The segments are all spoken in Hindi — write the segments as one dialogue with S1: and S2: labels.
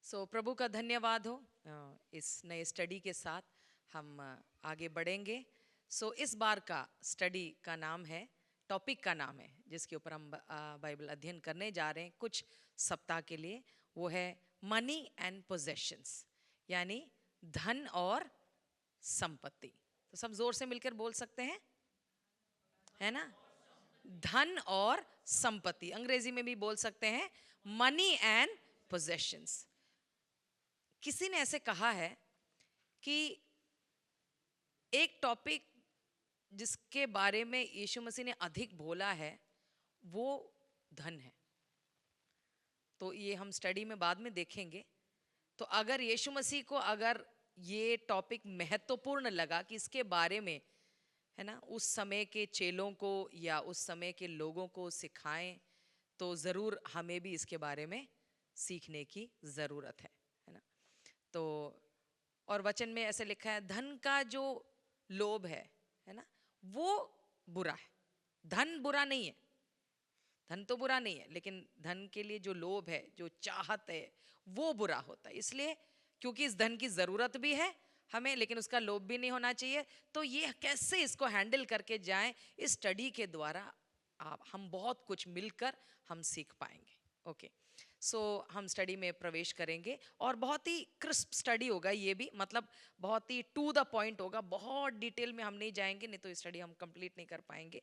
S1: प्रभु का धन्यवाद हो। इस नए स्टडी के साथ हम आगे बढ़ेंगे। इस बार का स्टडी का नाम है, टॉपिक का नाम है जिसके ऊपर हम बाइबल अध्ययन करने जा रहे हैं कुछ सप्ताह के लिए, वो है मनी एंड पोजेशंस, यानी धन और संपत्ति। तो सब जोर से मिलकर बोल सकते हैं, है ना? धन और संपत्ति। अंग्रेजी में भी बोल सकते हैं मनी एंड पोजेशंस। किसी ने ऐसे कहा है कि एक टॉपिक जिसके बारे में यीशु मसीह ने अधिक बोला है वो धन है। तो ये हम स्टडी में बाद में देखेंगे। तो अगर यीशु मसीह को अगर ये टॉपिक महत्वपूर्ण लगा कि इसके बारे में, है ना, उस समय के चेलों को या उस समय के लोगों को सिखाएं, तो ज़रूर हमें भी इसके बारे में सीखने की ज़रूरत है ना? तो और वचन में ऐसे लिखा है, धन का जो लोभ है ना, वो बुरा है। धन बुरा नहीं है, धन तो बुरा नहीं है, लेकिन धन के लिए जो लोभ है, जो चाहत है, वो बुरा होता है। इसलिए क्योंकि इस धन की ज़रूरत भी है हमें, लेकिन उसका लोभ भी नहीं होना चाहिए। तो ये कैसे इसको हैंडल करके जाएं, इस स्टडी के द्वारा हम बहुत कुछ मिलकर हम सीख पाएंगे। ओके, हम स्टडी में प्रवेश करेंगे और बहुत ही क्रिस्प स्टडी होगा ये भी, मतलब बहुत ही टू द पॉइंट होगा। बहुत डिटेल में हम नहीं जाएंगे, नहीं तो स्टडी हम कंप्लीट नहीं कर पाएंगे।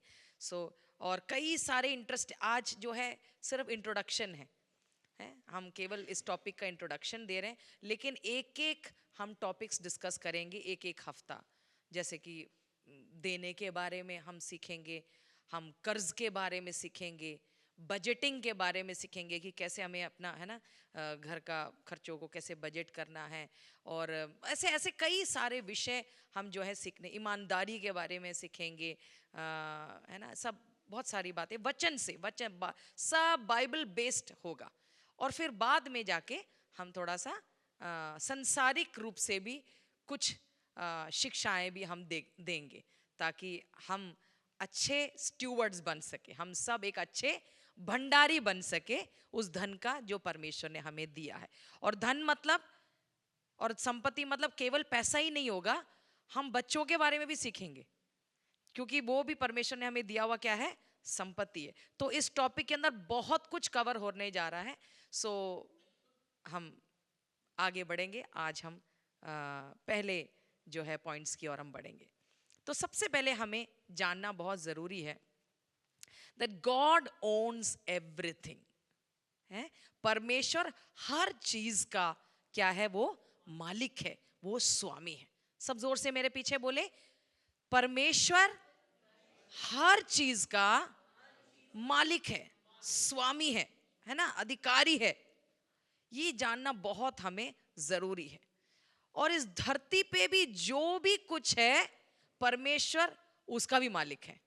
S1: और कई सारे इंटरेस्ट, आज जो है सिर्फ इंट्रोडक्शन है, हम केवल इस टॉपिक का इंट्रोडक्शन दे रहे हैं, लेकिन एक एक हम टॉपिक्स डिस्कस करेंगे एक एक हफ्ता। जैसे कि देने के बारे में हम सीखेंगे, हम कर्ज के बारे में सीखेंगे, बजटिंग के बारे में सीखेंगे कि कैसे हमें अपना, है ना, घर का खर्चों को कैसे बजट करना है। और ऐसे ऐसे कई सारे विषय हम जो है सीखने, ईमानदारी के बारे में सीखेंगे, है ना। सब बहुत सारी बातें वचन से, सब बाइबल बेस्ड होगा। और फिर बाद में जाके हम थोड़ा सा संसारिक रूप से भी कुछ शिक्षाएं भी हम देंगे, ताकि हम अच्छे स्टूवर्ड्स बन सके, हम सब एक अच्छे भंडारी बन सके उस धन का जो परमेश्वर ने हमें दिया है। और धन मतलब, और संपत्ति मतलब केवल पैसा ही नहीं होगा, हम बच्चों के बारे में भी सीखेंगे, क्योंकि वो भी परमेश्वर ने हमें दिया हुआ क्या है, संपत्ति है। तो इस टॉपिक के अंदर बहुत कुछ कवर होने जा रहा है। हम आगे बढ़ेंगे। आज हम पहले जो है पॉइंट्स की ओर हम बढ़ेंगे। तो सबसे पहले हमें जानना बहुत जरूरी है that God owns everything, है। परमेश्वर हर चीज का क्या है, वो मालिक है, वो स्वामी है। सब जोर से मेरे पीछे बोले, परमेश्वर हर चीज का मालिक है, स्वामी है ना, अधिकारी है। ये जानना बहुत हमें जरूरी है। और इस धरती पे भी जो भी कुछ है, परमेश्वर उसका भी मालिक है।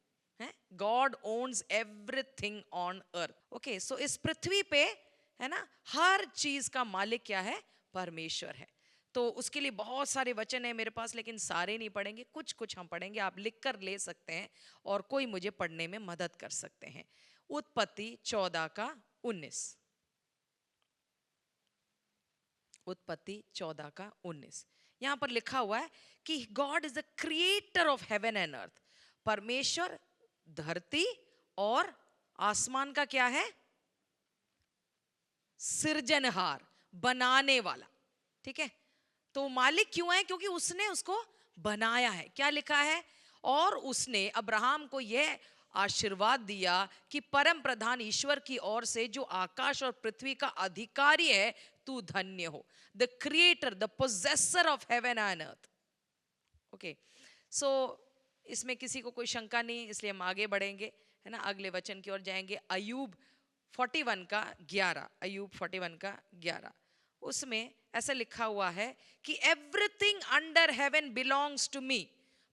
S1: God owns everything on earth. Okay, so इस पृथ्वी पे, है ना, हर चीज का मालिक क्या है, परमेश्वर है। तो उसके लिए बहुत सारे वचन है मेरे पास, लेकिन सारे नहीं पढ़ेंगे, कुछ कुछ हम पढ़ेंगे। आप लिख कर ले सकते हैं और कोई मुझे पढ़ने में मदद कर सकते हैं। उत्पत्ति 14 का 19, उत्पत्ति 14 का 19, यहां पर लिखा हुआ है कि God is the creator of heaven and अर्थ। परमेश्वर धरती और आसमान का क्या है, सृजनहार, बनाने वाला। ठीक है, तो मालिक क्यों है, क्योंकि उसने उसको बनाया है। क्या लिखा है, और उसने अब्राहम को यह आशीर्वाद दिया कि परम प्रधान ईश्वर की ओर से जो आकाश और पृथ्वी का अधिकारी है, तू धन्य हो। The creator, the possessor of heaven and earth. Okay, so इसमें किसी को कोई शंका नहीं, इसलिए हम आगे बढ़ेंगे, है ना, अगले वचन की ओर जाएंगे। अय्यूब 41 का 11, अय्यूब 41 का 11, उसमें ऐसा लिखा हुआ है कि everything under heaven belongs to me.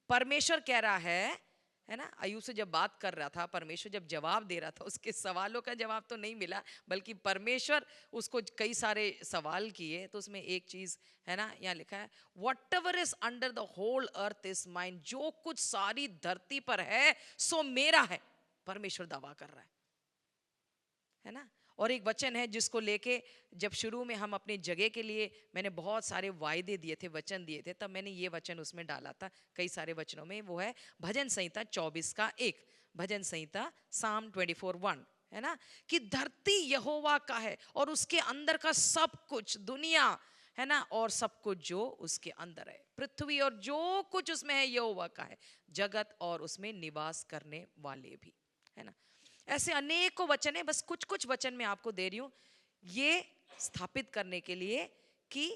S1: परमेश्वर कह रहा है ना, अय्यूब से जब बात कर रहा था, परमेश्वर जब जवाब दे रहा था, उसके सवालों का जवाब तो नहीं मिला, बल्कि परमेश्वर उसको कई सारे सवाल किए। तो उसमें एक चीज, है ना, यहाँ लिखा है, whatever is under the whole earth is mine. जो कुछ सारी धरती पर है सो मेरा है, परमेश्वर दावा कर रहा है ना। और एक वचन है जिसको लेके जब शुरू में हम अपनी जगह के लिए मैंने बहुत सारे वायदे दिए थे, वचन दिए थे, तब मैंने ये वचन उसमें डाला था कई सारे वचनों में। वो है भजन संहिता 24 का 1, भजन संहिता साम 24:1, है ना, कि धरती यहोवा का है और उसके अंदर का सब कुछ, दुनिया, है ना, और सब कुछ जो उसके अंदर है, पृथ्वी और जो कुछ उसमें है यहोवा का है, जगत और उसमें निवास करने वाले भी, है ना। ऐसे अनेकों वचन है, बस कुछ कुछ वचन मैं आपको दे रही हूं ये स्थापित करने के लिए कि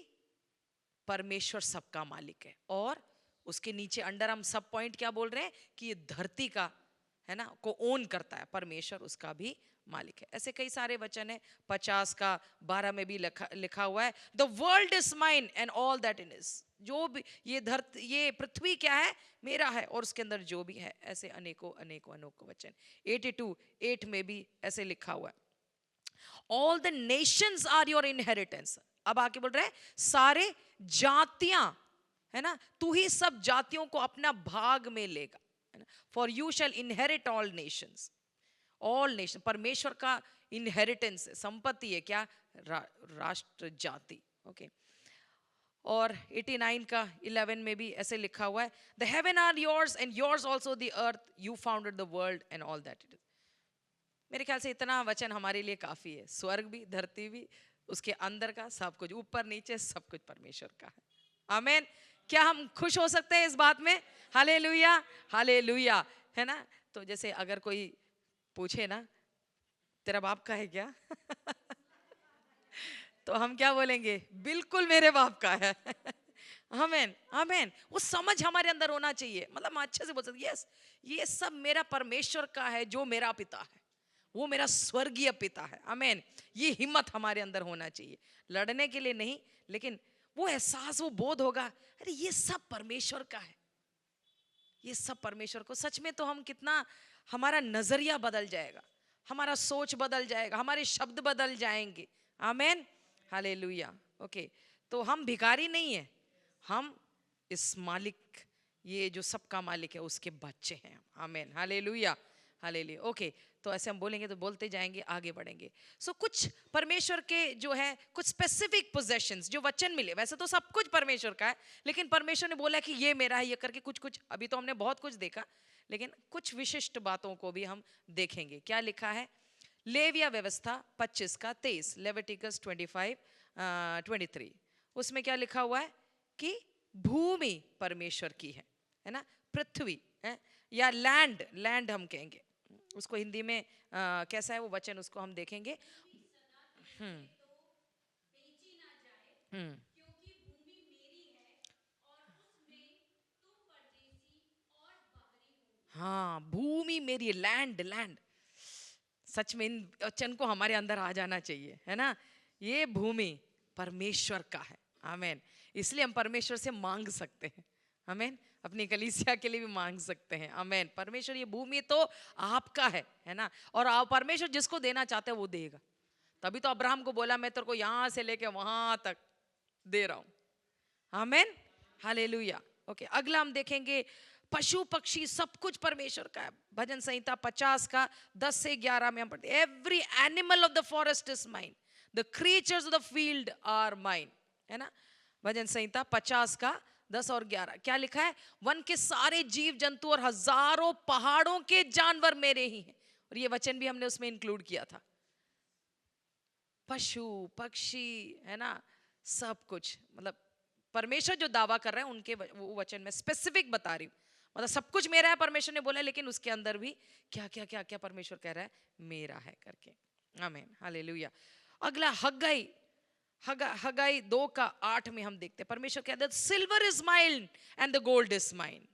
S1: परमेश्वर सबका मालिक है। और उसके नीचे अंडर हम सब पॉइंट क्या बोल रहे हैं कि ये धरती का, है ना, को ओन करता है, परमेश्वर उसका भी मालिक है। ऐसे कई सारे वचन है। 50 का 12 में भी लिखा हुआ है, the world is mine and all that in is, जो भी ये धरती, ये पृथ्वी क्या है, मेरा है और उसके अंदर जो भी है। ऐसे अनेकों अनेकों अनेकों वचन। 82:8 में भी ऐसे लिखा हुआ है, all the nations are your inheritance. अब आके बोल रहे हैं सारे जातियां, है ना, तू ही सब जातियों को अपना भाग में लेगा, है ना, for you shall inherit all Nations. All nation परमेश्वर का इनहेरिटेंस, संपत्ति है क्या, राष्ट्र जाति। ओके। और 89 का 11 में भी ऐसे लिखा हुआ है, the heaven are yours and yours also the earth, you founded the world and all that it is. मेरे ख्याल से इतना वचन हमारे लिए काफी है। स्वर्ग भी, धरती भी, उसके अंदर का सब कुछ, ऊपर नीचे सब कुछ परमेश्वर का है। आमीन। क्या हम खुश हो सकते हैं इस बात में? हालेलुया, हालेलुया, है ना। तो जैसे अगर कोई पूछे ना तेरा बाप का है क्या तो हम क्या बोलेंगे? बिल्कुल मेरे बाप का है आमीन, आमीन। वो समझ हमारे अंदर होना चाहिए, मतलब हम अच्छे से बोल सकते यस, ये सब मेरा परमेश्वर का है जो मेरा पिता है, वो मेरा स्वर्गीय पिता है। आमीन। ये हिम्मत हमारे अंदर होना चाहिए, लड़ने के लिए नहीं, लेकिन वो एहसास, वो बोध होगा, अरे ये सब परमेश्वर का है, ये सब परमेश्वर को। सच में तो हम कितना, हमारा नजरिया बदल जाएगा, हमारा सोच बदल जाएगा, हमारे शब्द बदल जाएंगे। आमीन, हालेलुया। ओके, तो हम भिखारी नहीं है, हम इस मालिक, ये जो सबका मालिक है, उसके बच्चे हैं। आमीन, हालेलुया, हालेलुया। ओके, तो ऐसे हम बोलेंगे तो बोलते जाएंगे, आगे बढ़ेंगे। सो कुछ परमेश्वर के जो है कुछ स्पेसिफिक पोजेशंस जो वचन मिले, वैसे तो सब कुछ परमेश्वर का है, लेकिन परमेश्वर ने बोला कि ये मेरा है, ये करके कुछ कुछ, अभी तो हमने बहुत कुछ देखा, लेकिन कुछ विशिष्ट बातों को भी हम देखेंगे। क्या लिखा है? लेविया व्यवस्था 25 का 23, लेविटिकस 25:23, उसमें क्या लिखा हुआ है कि भूमि परमेश्वर की है ना, पृथ्वी है, या लैंड, लैंड हम कहेंगे उसको हिंदी में, कैसा है वो वचन, उसको हम देखेंगे। हम्म हम्म हाँ, भूमि मेरी, लैंड, लैंड। सच में इन वचन को हमारे अंदर आ जाना चाहिए, है ना। ये भूमि परमेश्वर का है। आमीन। इसलिए हम परमेश्वर से मांग सकते हैं। आमीन। अपनी कलीसिया के लिए भी मांग सकते हैं। आमीन। परमेश्वर ये भूमि तो आपका है ना, और आप परमेश्वर जिसको देना चाहते हैं वो देगा। तभी तो अब्राहम को बोला मैं तेरे को यहां से लेके वहां तक दे रहा हूं। आमीन, हालेलुया। ओके, अगला हम देखेंगे पशु पक्षी सब कुछ परमेश्वर का है। भजन संहिता 50 का 10 से 11 में हम पढ़ते हैं, every animal of the forest is mine, the creatures of the field are mine, है ना। भजन संहिता 50 का 10 और 11 क्या लिखा है? वन के सारे जीव जंतु और हजारों पहाड़ों के जानवर मेरे ही हैं। और ये वचन भी हमने उसमें इंक्लूड किया था। पशु पक्षी, है ना, सब कुछ, मतलब परमेश्वर जो दावा कर रहे हैं उनके वो वचन में स्पेसिफिक बता रही हूँ। मतलब सब कुछ मेरा है परमेश्वर ने बोला, लेकिन उसके अंदर भी क्या क्या क्या क्या परमेश्वर कह रहा है मेरा है करके। आमीन, हालेलुया। अगला हग्गाई, हग्गाई 2 का 8 में हम देखते हैं परमेश्वर कहते हैं silver is mine and the gold is mine,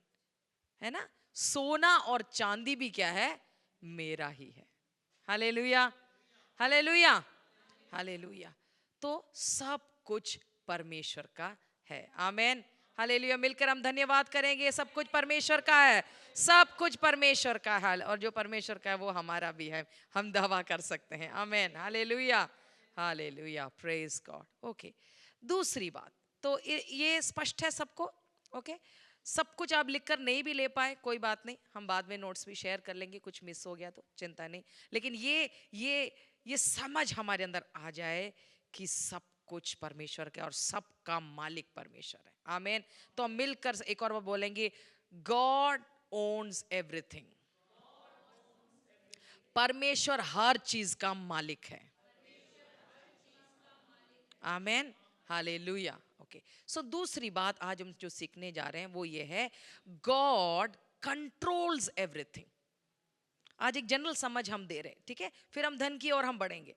S1: है ना। सोना और चांदी भी क्या है? मेरा ही है। Hallelujah, hallelujah, hallelujah. तो सब कुछ परमेश्वर का है। आमेन, हालेलुया। मिलकर हम धन्यवाद करेंगे, सब कुछ परमेश्वर का है, सब कुछ परमेश्वर का है, और जो परमेश्वर का है वो हमारा भी है, हम दावा कर सकते हैं। Amen, hallelujah, hallelujah, praise God. Okay, दूसरी बात, तो ये स्पष्ट है सबको। ओके, सब कुछ आप लिखकर नहीं भी ले पाए कोई बात नहीं, हम बाद में नोट्स भी शेयर कर लेंगे, कुछ मिस हो गया तो चिंता नहीं। लेकिन ये ये समझ हमारे अंदर आ जाए कि सब कुछ परमेश्वर का और सबका मालिक परमेश्वर है। आमीन। तो हम मिलकर एक और बार बोलेंगे, गॉड ओन्स एवरीथिंग। परमेश्वर हर चीज का मालिक है। आमेन, हालेलुया। ओके, सो दूसरी बात आज हम जो सीखने जा रहे हैं वो ये है, गॉड कंट्रोल्स एवरीथिंग। आज एक जनरल समझ हम दे रहे हैं, ठीक है, फिर हम धन की ओर हम बढ़ेंगे।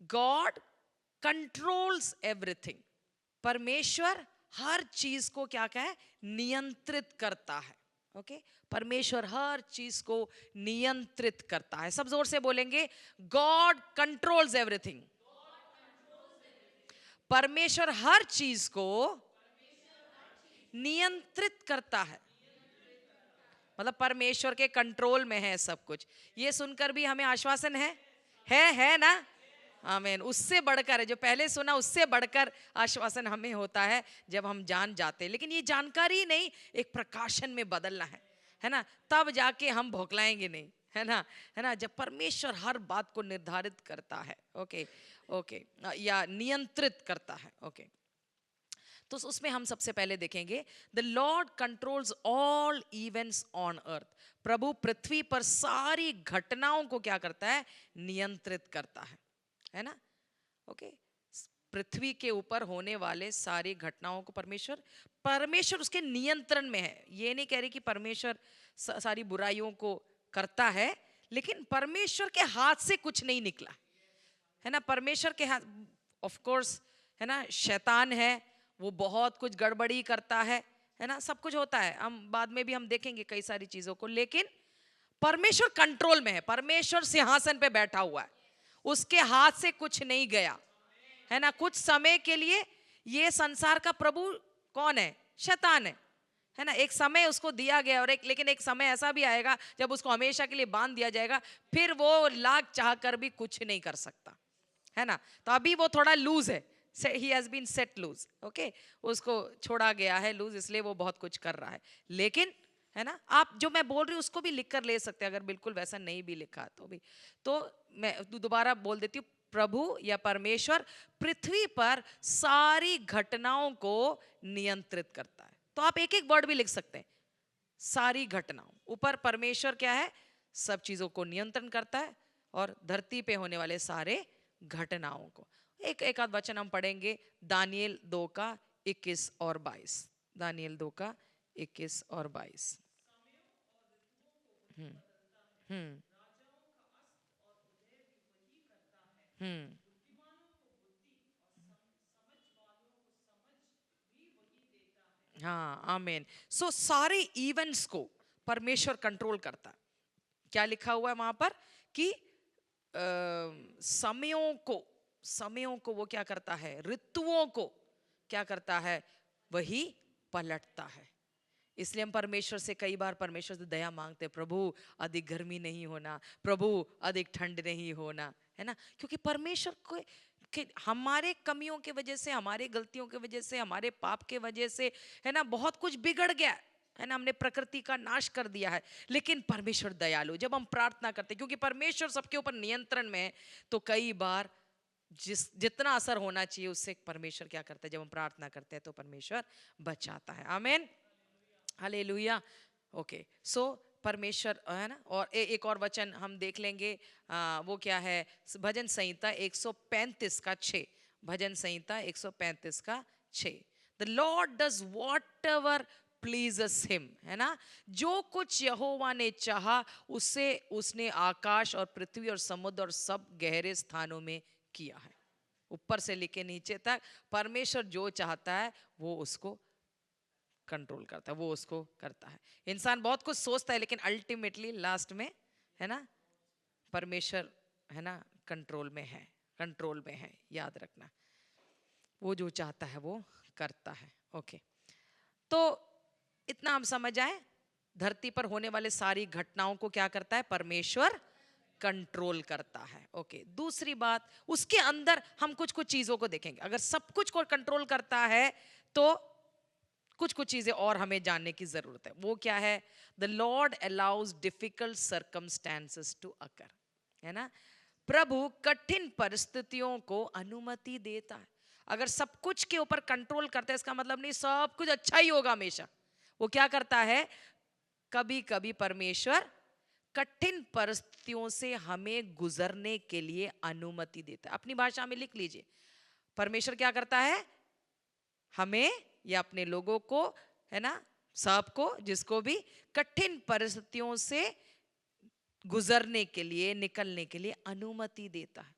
S1: God controls everything. परमेश्वर हर चीज को क्या है, नियंत्रित करता है। ओके, परमेश्वर हर चीज को नियंत्रित करता है। सब जोर से बोलेंगे, गॉड कंट्रोल्स एवरीथिंग। परमेश्वर हर चीज को नियंत्रित करता है, मतलब परमेश्वर के कंट्रोल में है सब कुछ। ये सुनकर भी हमें आश्वासन है ना। आमीन। उससे बढ़कर है, जो पहले सुना उससे बढ़कर आश्वासन हमें होता है जब हम जान जाते हैं। लेकिन ये जानकारी नहीं, एक प्रकाशन में बदलना है ना, तब जाके हम भोकलाएंगे नहीं, है ना, जब परमेश्वर हर बात को निर्धारित करता है। ओके ओके, या नियंत्रित करता है। ओके, तो उसमें हम सबसे पहले देखेंगे, the Lord controls all events on earth. प्रभु पृथ्वी पर सारी घटनाओं को क्या करता है, नियंत्रित करता है ना। ओके, पृथ्वी के ऊपर होने वाले सारी घटनाओं को परमेश्वर उसके नियंत्रण में है। ये नहीं कह रही कि परमेश्वर सारी बुराइयों को करता है, लेकिन परमेश्वर के हाथ से कुछ नहीं निकला, है ना। परमेश्वर के हाथ, ऑफ कोर्स, है ना, शैतान है, वो बहुत कुछ गड़बड़ी करता है ना, सब कुछ होता है। हम बाद में भी हम देखेंगे कई सारी चीजों को, लेकिन परमेश्वर कंट्रोल में है। परमेश्वर सिंहासन पे बैठा हुआ है, उसके हाथ से कुछ नहीं गया, है ना। कुछ समय के लिए ये संसार का प्रभु कौन है, शैतान है ना। एक समय उसको दिया गया, और लेकिन एक समय ऐसा भी आएगा जब उसको हमेशा के लिए बांध दिया जाएगा, फिर वो लाख चाह कर भी कुछ नहीं कर सकता, है ना। तो अभी वो थोड़ा लूज है, he has been set loose, okay? उसको छोड़ा गया है लूज, इसलिए वो बहुत कुछ कर रहा है। लेकिन, है ना, आप जो मैं बोल रही हूँ उसको भी लिख कर ले सकते हैं, अगर बिल्कुल वैसा नहीं भी लिखा तो भी। तो मैं दोबारा बोल देती हूँ, प्रभु या परमेश्वर पृथ्वी पर सारी घटनाओं को नियंत्रित करता है। तो आप एक एक वर्ड भी लिख सकते हैं, सारी घटनाओं। ऊपर परमेश्वर क्या है, सब चीजों को नियंत्रण करता है, और धरती पे होने वाले सारे घटनाओं को। एक आध वचन हम पढ़ेंगे, दानियल 2 का 21 और 22। दानियल 2 का 21 और 22। हम्म हम्म हम्म हाँ, आमीन। सो सारे इवेंट्स को परमेश्वर कंट्रोल करता है। क्या लिखा हुआ है वहां पर कि समयों को वो क्या करता है, ऋतुओं को क्या करता है, वही पलटता है। इसलिए हम परमेश्वर से कई बार परमेश्वर से दया मांगते हैं, प्रभु अधिक गर्मी नहीं होना, प्रभु अधिक ठंड नहीं होना, है ना। क्योंकि परमेश्वर को कि हमारे कमियों की वजह से, हमारे गलतियों की वजह से, हमारे पाप के वजह से, है ना, बहुत कुछ बिगड़ गया है ना। हमने प्रकृति का नाश कर दिया है। लेकिन परमेश्वर दयालु, जब हम प्रार्थना करते हैं, क्योंकि परमेश्वर सबके ऊपर नियंत्रण में है, तो कई बार जितना असर होना चाहिए उससे परमेश्वर क्या करता है, जब हम प्रार्थना करते हैं तो परमेश्वर बचाता है। आमीन, हालेलुया। ओके, सो परमेश्वर, है ना। और एक और वचन हम देख लेंगे, वो क्या है, भजन संहिता 135 का 6। भजन संहिता 135 का 6। The Lord does what ever pleases him, है ना। जो कुछ यहोवा ने चाहा उसे उसने आकाश और पृथ्वी और समुद्र और सब गहरे स्थानों में किया है। ऊपर से लेके नीचे तक परमेश्वर जो चाहता है वो उसको कंट्रोल करता है, वो उसको करता है। इंसान बहुत कुछ सोचता है, लेकिन अल्टीमेटली लास्ट में, है ना, परमेश्वर, है ना, कंट्रोल में है, कंट्रोल में है। याद रखना, वो जो चाहता है वो करता है। ओके, तो इतना हम समझ आए, धरती पर होने वाले सारी घटनाओं को क्या करता है, परमेश्वर कंट्रोल करता है। ओके, दूसरी बात, उसके अंदर हम कुछ कुछ चीजों को देखेंगे। अगर सब कुछ को कंट्रोल करता है तो कुछ कुछ चीजें और हमें जानने की जरूरत है। वो क्या है, the Lord allows difficult circumstances to occur, है ना। प्रभु कठिन परिस्थितियों को अनुमति देता है। अगर सब कुछ के ऊपर कंट्रोल करता है, इसका मतलब नहीं सब कुछ अच्छा ही होगा हमेशा। वो क्या करता है, कभी कभी परमेश्वर कठिन परिस्थितियों से हमें गुजरने के लिए अनुमति देता है। अपनी भाषा में लिख लीजिए, परमेश्वर क्या करता है, हमें या अपने लोगों को, है ना, सबको, जिसको भी कठिन परिस्थितियों से गुजरने के लिए, निकलने के लिए अनुमति देता है।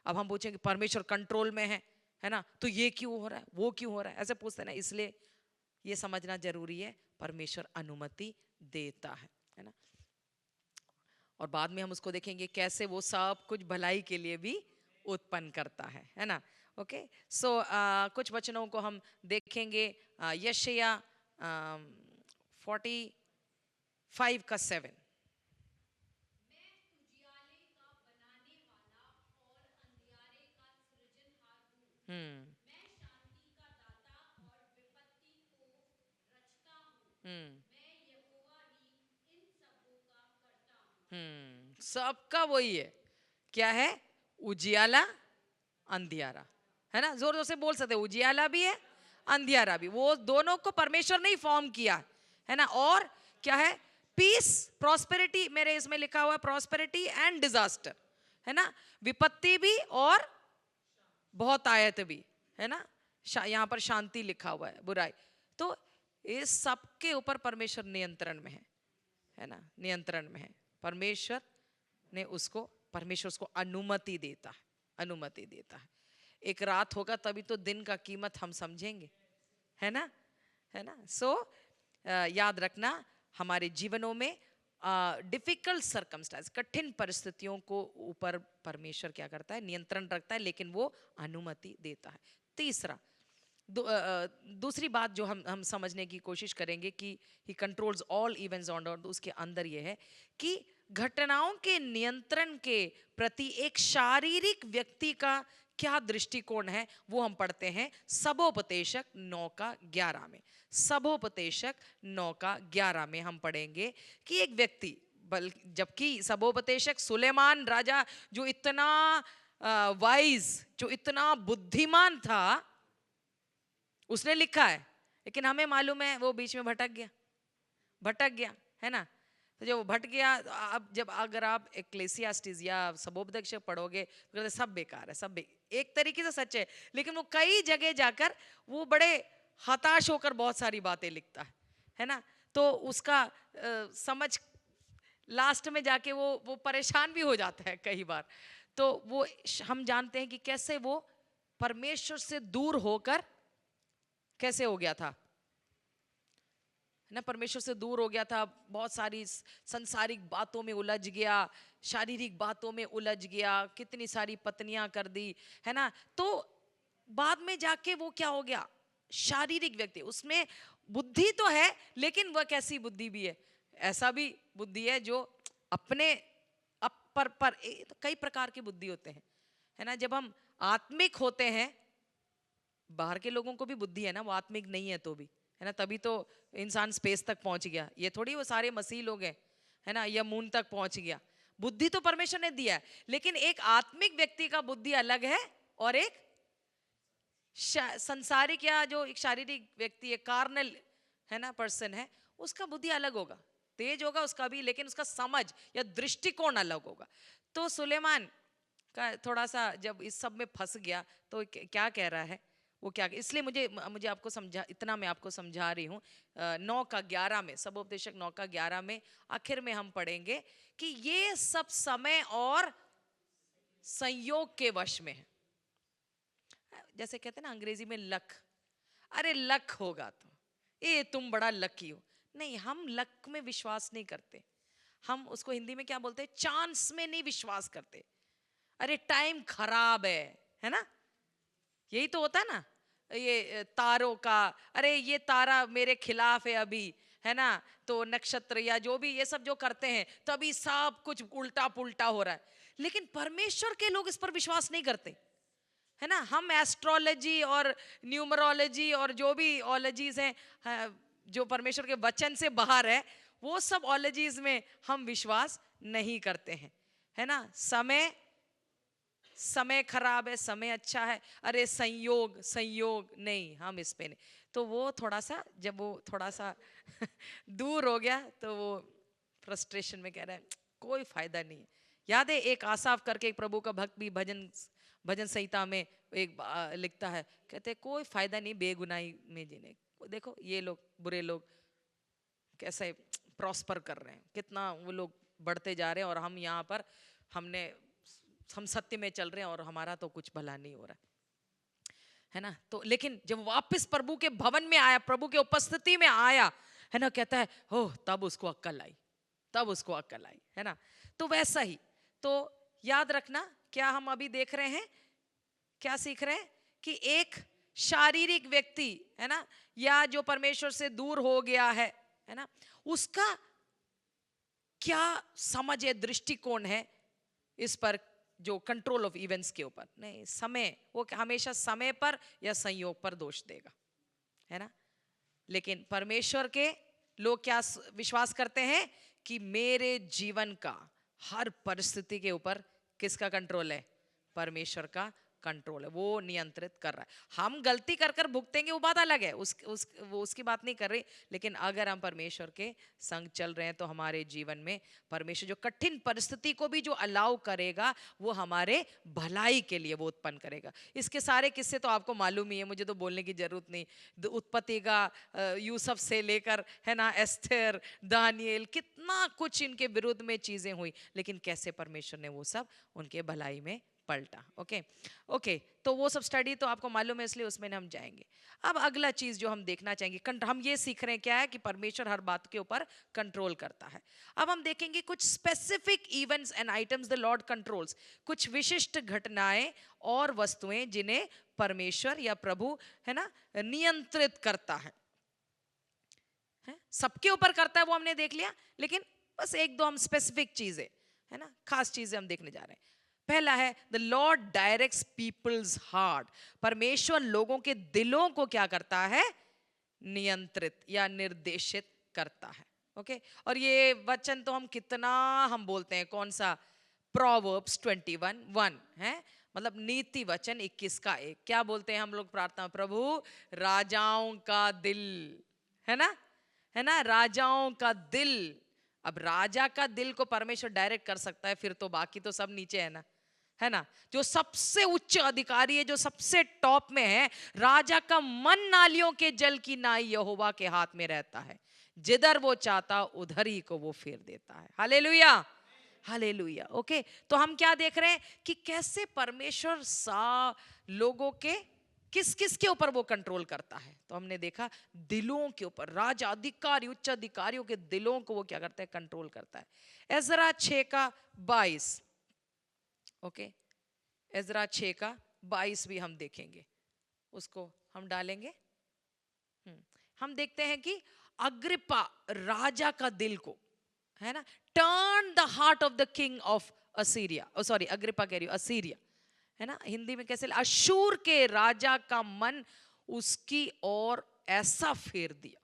S1: अब हम पूछेंगे परमेश्वर कंट्रोल में है ना, तो ये क्यों हो रहा है, वो क्यों हो रहा है, ऐसे पूछते हैं ना। इसलिए ये समझना जरूरी है, परमेश्वर अनुमति देता है ना। और बाद में हम उसको देखेंगे कैसे वो सब कुछ भलाई के लिए भी उत्पन्न करता है ना। ओके, सो कुछ वचनों को हम देखेंगे। यशायाह 45:7। हम्म हम्म सबका वही है, क्या है, उजियाला अंधियारा, है ना। जोर जोर से बोल सकते, उजियाला भी है, अंधियारा भी, वो दोनों को परमेश्वर ने ही फॉर्म किया है ना। और क्या है, पीस, प्रॉस्पेरिटी, मेरे इसमें लिखा हुआ है प्रॉस्पेरिटी एंड डिजास्टर, है ना, विपत्ति भी और बहुत आयत भी, है ना। यहाँ पर शांति लिखा हुआ है, बुराई। तो इस सब के ऊपर परमेश्वर नियंत्रण में है ना, नियंत्रण में है। परमेश्वर ने उसको, परमेश्वर उसको अनुमति देता है, अनुमति देता है। एक रात होगा तभी तो दिन का कीमत हम समझेंगे, है ना, है ना। सो याद रखना, हमारे जीवनों में डिफिकल्ट सर्कमस्टेंस, कठिन परिस्थितियों को ऊपर परमेश्वर क्या करता है, नियंत्रण रखता है, लेकिन वो अनुमति देता है। तीसरा, दूसरी बात जो हम समझने की कोशिश करेंगे कि ही कंट्रोल्स ऑल इवेंट्स ऑन अर्थ, उसके अंदर ये है कि घटनाओं के नियंत्रण के प्रति एक शारीरिक व्यक्ति का क्या दृष्टिकोण है, वो हम पढ़ते हैं सबोपदेशक 9:11 में। सबोपदेशक 9:11 में हम पढ़ेंगे कि एक व्यक्ति, जबकि सबोपदेशक सुलेमान राजा, जो इतना वाइज, जो इतना बुद्धिमान था, उसने लिखा है, लेकिन हमें मालूम है वो बीच में भटक गया, है ना। तो जब भट गया, अब जब अगर आप एक्लेसियास्टिस या सबोपदेशक पढ़ोगे तो कहते सब बेकार है, एक तरीके से सच है, लेकिन वो कई जगह जाकर वो बड़े हताश होकर बहुत सारी बातें लिखता है ना। तो उसका समझ लास्ट में जाके वो परेशान भी हो जाता है कई बार। तो वो हम जानते हैं कि कैसे वो परमेश्वर से दूर होकर कैसे हो गया था ना, परमेश्वर से दूर हो गया था, बहुत सारी संसारिक बातों में उलझ गया, शारीरिक बातों में उलझ गया, कितनी सारी पत्नियां कर दी, है ना। तो बाद में जाके वो क्या हो गया, शारीरिक व्यक्ति, उसमें बुद्धि तो है, लेकिन वह कैसी बुद्धि भी है, ऐसा भी बुद्धि है जो अपने पर तो कई प्रकार की बुद्धि होते हैं, है ना। जब हम आत्मिक होते हैं, बाहर के लोगों को भी बुद्धि है ना, वो आत्मिक नहीं है तो भी, है ना, तभी तो इंसान स्पेस तक पहुंच गया। ये थोड़ी वो सारे मसीह लोग हैं, है ना, या मून तक पहुंच गया। बुद्धि तो परमेश्वर ने दिया है, लेकिन एक आत्मिक व्यक्ति का बुद्धि अलग है और एक संसारिक या जो एक शारीरिक व्यक्ति है, कार्नल, है ना, पर्सन है, उसका बुद्धि अलग होगा, तेज होगा उसका भी, लेकिन उसका समझ या दृष्टिकोण अलग होगा। तो सुलेमान का थोड़ा सा जब इस सब में फंस गया, तो क्या कह रहा है वो, क्या, इसलिए मुझे आपको समझा, इतना मैं आपको समझा रही हूँ। 9:11 में, सबोपदेशक 9:11 में आखिर में हम पढ़ेंगे कि ये सब समय और संयोग के वश में है। जैसे कहते हैं ना अंग्रेजी में लक, अरे लक होगा तो ये तुम बड़ा लकी हो। नहीं, हम लक में विश्वास नहीं करते, हम उसको हिंदी में क्या बोलते हैं, चांस में नहीं विश्वास करते। अरे टाइम खराब है ना, यही तो होता है ना, ये तारों का, अरे ये तारा मेरे खिलाफ है अभी, है ना, तो नक्षत्र या जो भी ये सब जो करते हैं, तभी सब कुछ उल्टा पुल्टा हो रहा है। लेकिन परमेश्वर के लोग इस पर विश्वास नहीं करते, है ना। हम एस्ट्रोलॉजी और न्यूमरोलॉजी और जो भी ओलॉजीज हैं जो परमेश्वर के वचन से बाहर है, वो सब ओलॉजीज में हम विश्वास नहीं करते हैं, है ना। समय समय खराब है, समय अच्छा है, अरे संयोग संयोग, नहीं हम इस पे नहीं। तो वो थोड़ा सा, जब वो थोड़ा सा दूर हो गया तो वो फ्रस्ट्रेशन में कह रहा है कोई फायदा नहीं है। याद है एक आसाफ करके एक प्रभु का भक्त भी भजन भजन संहिता में एक लिखता है, कहते कोई फायदा नहीं बेगुनाही में जीने। देखो ये लोग बुरे लोग कैसे प्रॉस्पर कर रहे हैं, कितना वो लोग बढ़ते जा रहे हैं, और हम यहाँ पर हम सत्य में चल रहे हैं और हमारा तो कुछ भला नहीं हो रहा है ना। तो लेकिन जब वापस प्रभु के भवन में आया, प्रभु के उपस्थिति में आया, है ना, कहता है हो तब उसको अक्ल आई, तब उसको अक्ल आई, है ना। तो वैसा ही, तो याद रखना क्या हम अभी देख रहे हैं, क्या सीख रहे हैं कि एक शारीरिक व्यक्ति, है ना, या जो परमेश्वर से दूर हो गया है ना, उसका क्या समझ है, दृष्टिकोण है इस पर, जो कंट्रोल ऑफ इवेंट्स के ऊपर नहीं, समय, वो हमेशा समय पर या संयोग पर दोष देगा, है ना। लेकिन परमेश्वर के लोग क्या विश्वास करते हैं कि मेरे जीवन का हर परिस्थिति के ऊपर किसका कंट्रोल है, परमेश्वर का कंट्रोल है, वो नियंत्रित कर रहा है। हम गलती कर कर भुगतेंगे वो बात अलग है, वो उसकी बात नहीं कर रही, लेकिन अगर हम परमेश्वर के संग चल रहे हैं तो हमारे जीवन में परमेश्वर जो कठिन परिस्थिति को भी जो अलाउ करेगा वो हमारे भलाई के लिए वो उत्पन्न करेगा। इसके सारे किस्से तो आपको मालूम ही है, मुझे तो बोलने की जरूरत नहीं। उत्पत्ति का यूसुफ से लेकर, है ना, एस्थर, दानियल, कितना कुछ इनके विरुद्ध में चीजें हुई, लेकिन कैसे परमेश्वर ने वो सब उनके भलाई में पलटा। ओके, तो वो सब स्टडी तो आपको मालूम है, इसलिए उसमें हम जाएंगे। अब अगला चीज जो हम देखना चाहेंगे, हम ये सीख रहे हैं क्या है कि परमेश्वर हर बात के ऊपर कंट्रोल करता है। अब हम देखेंगे कुछ specific events and items the Lord controls, कुछ विशिष्ट घटनाएं और वस्तुएं जिन्हें परमेश्वर या प्रभु, है ना, नियंत्रित करता है। सबके ऊपर करता है वो हमने देख लिया, लेकिन बस एक दो हम स्पेसिफिक चीजें, है ना, खास चीजें हम देखने जा रहे हैं। पहला है the Lord directs people's heart, परमेश्वर लोगों के दिलों को क्या करता है, नियंत्रित या निर्देशित करता है। ओके, और ये वचन तो हम कितना हम बोलते हैं, कौन सा, प्रोवर्ब्स 21:1 है, मतलब नीति वचन 21 का 1। क्या बोलते हैं हम लोग प्रार्थना, प्रभु राजाओं का दिल, है ना, है ना, राजाओं का दिल। अब राजा का दिल को परमेश्वर डायरेक्ट कर सकता है, फिर तो बाकी तो सब नीचे है ना, है ना। जो सबसे उच्च अधिकारी है, जो सबसे टॉप में है, राजा का मन नालियों के जल की नाई यहोवा के हाथ में रहता है, जिधर वो चाहता उधर ही को वो फेर देता है। Hallelujah, hallelujah. ओके, तो हम क्या देख रहे हैं कि कैसे परमेश्वर लोगों के किस किस के ऊपर वो कंट्रोल करता है। तो हमने देखा दिलों के ऊपर, राजा अधिकारी उच्च अधिकारियों के दिलों को वो क्या करता है, कंट्रोल करता है। एजरा 6:22, ओके, एजरा 6:22 भी हम देखेंगे, उसको हम डालेंगे। हम देखते हैं कि अग्रिप्पा राजा का दिल को, है ना, turn the heart of the king of Assyria, sorry Agrippa कह रही हूं, असीरिया, है ना, हिंदी में कैसे, अशूर के राजा का मन उसकी ओर ऐसा फेर दिया।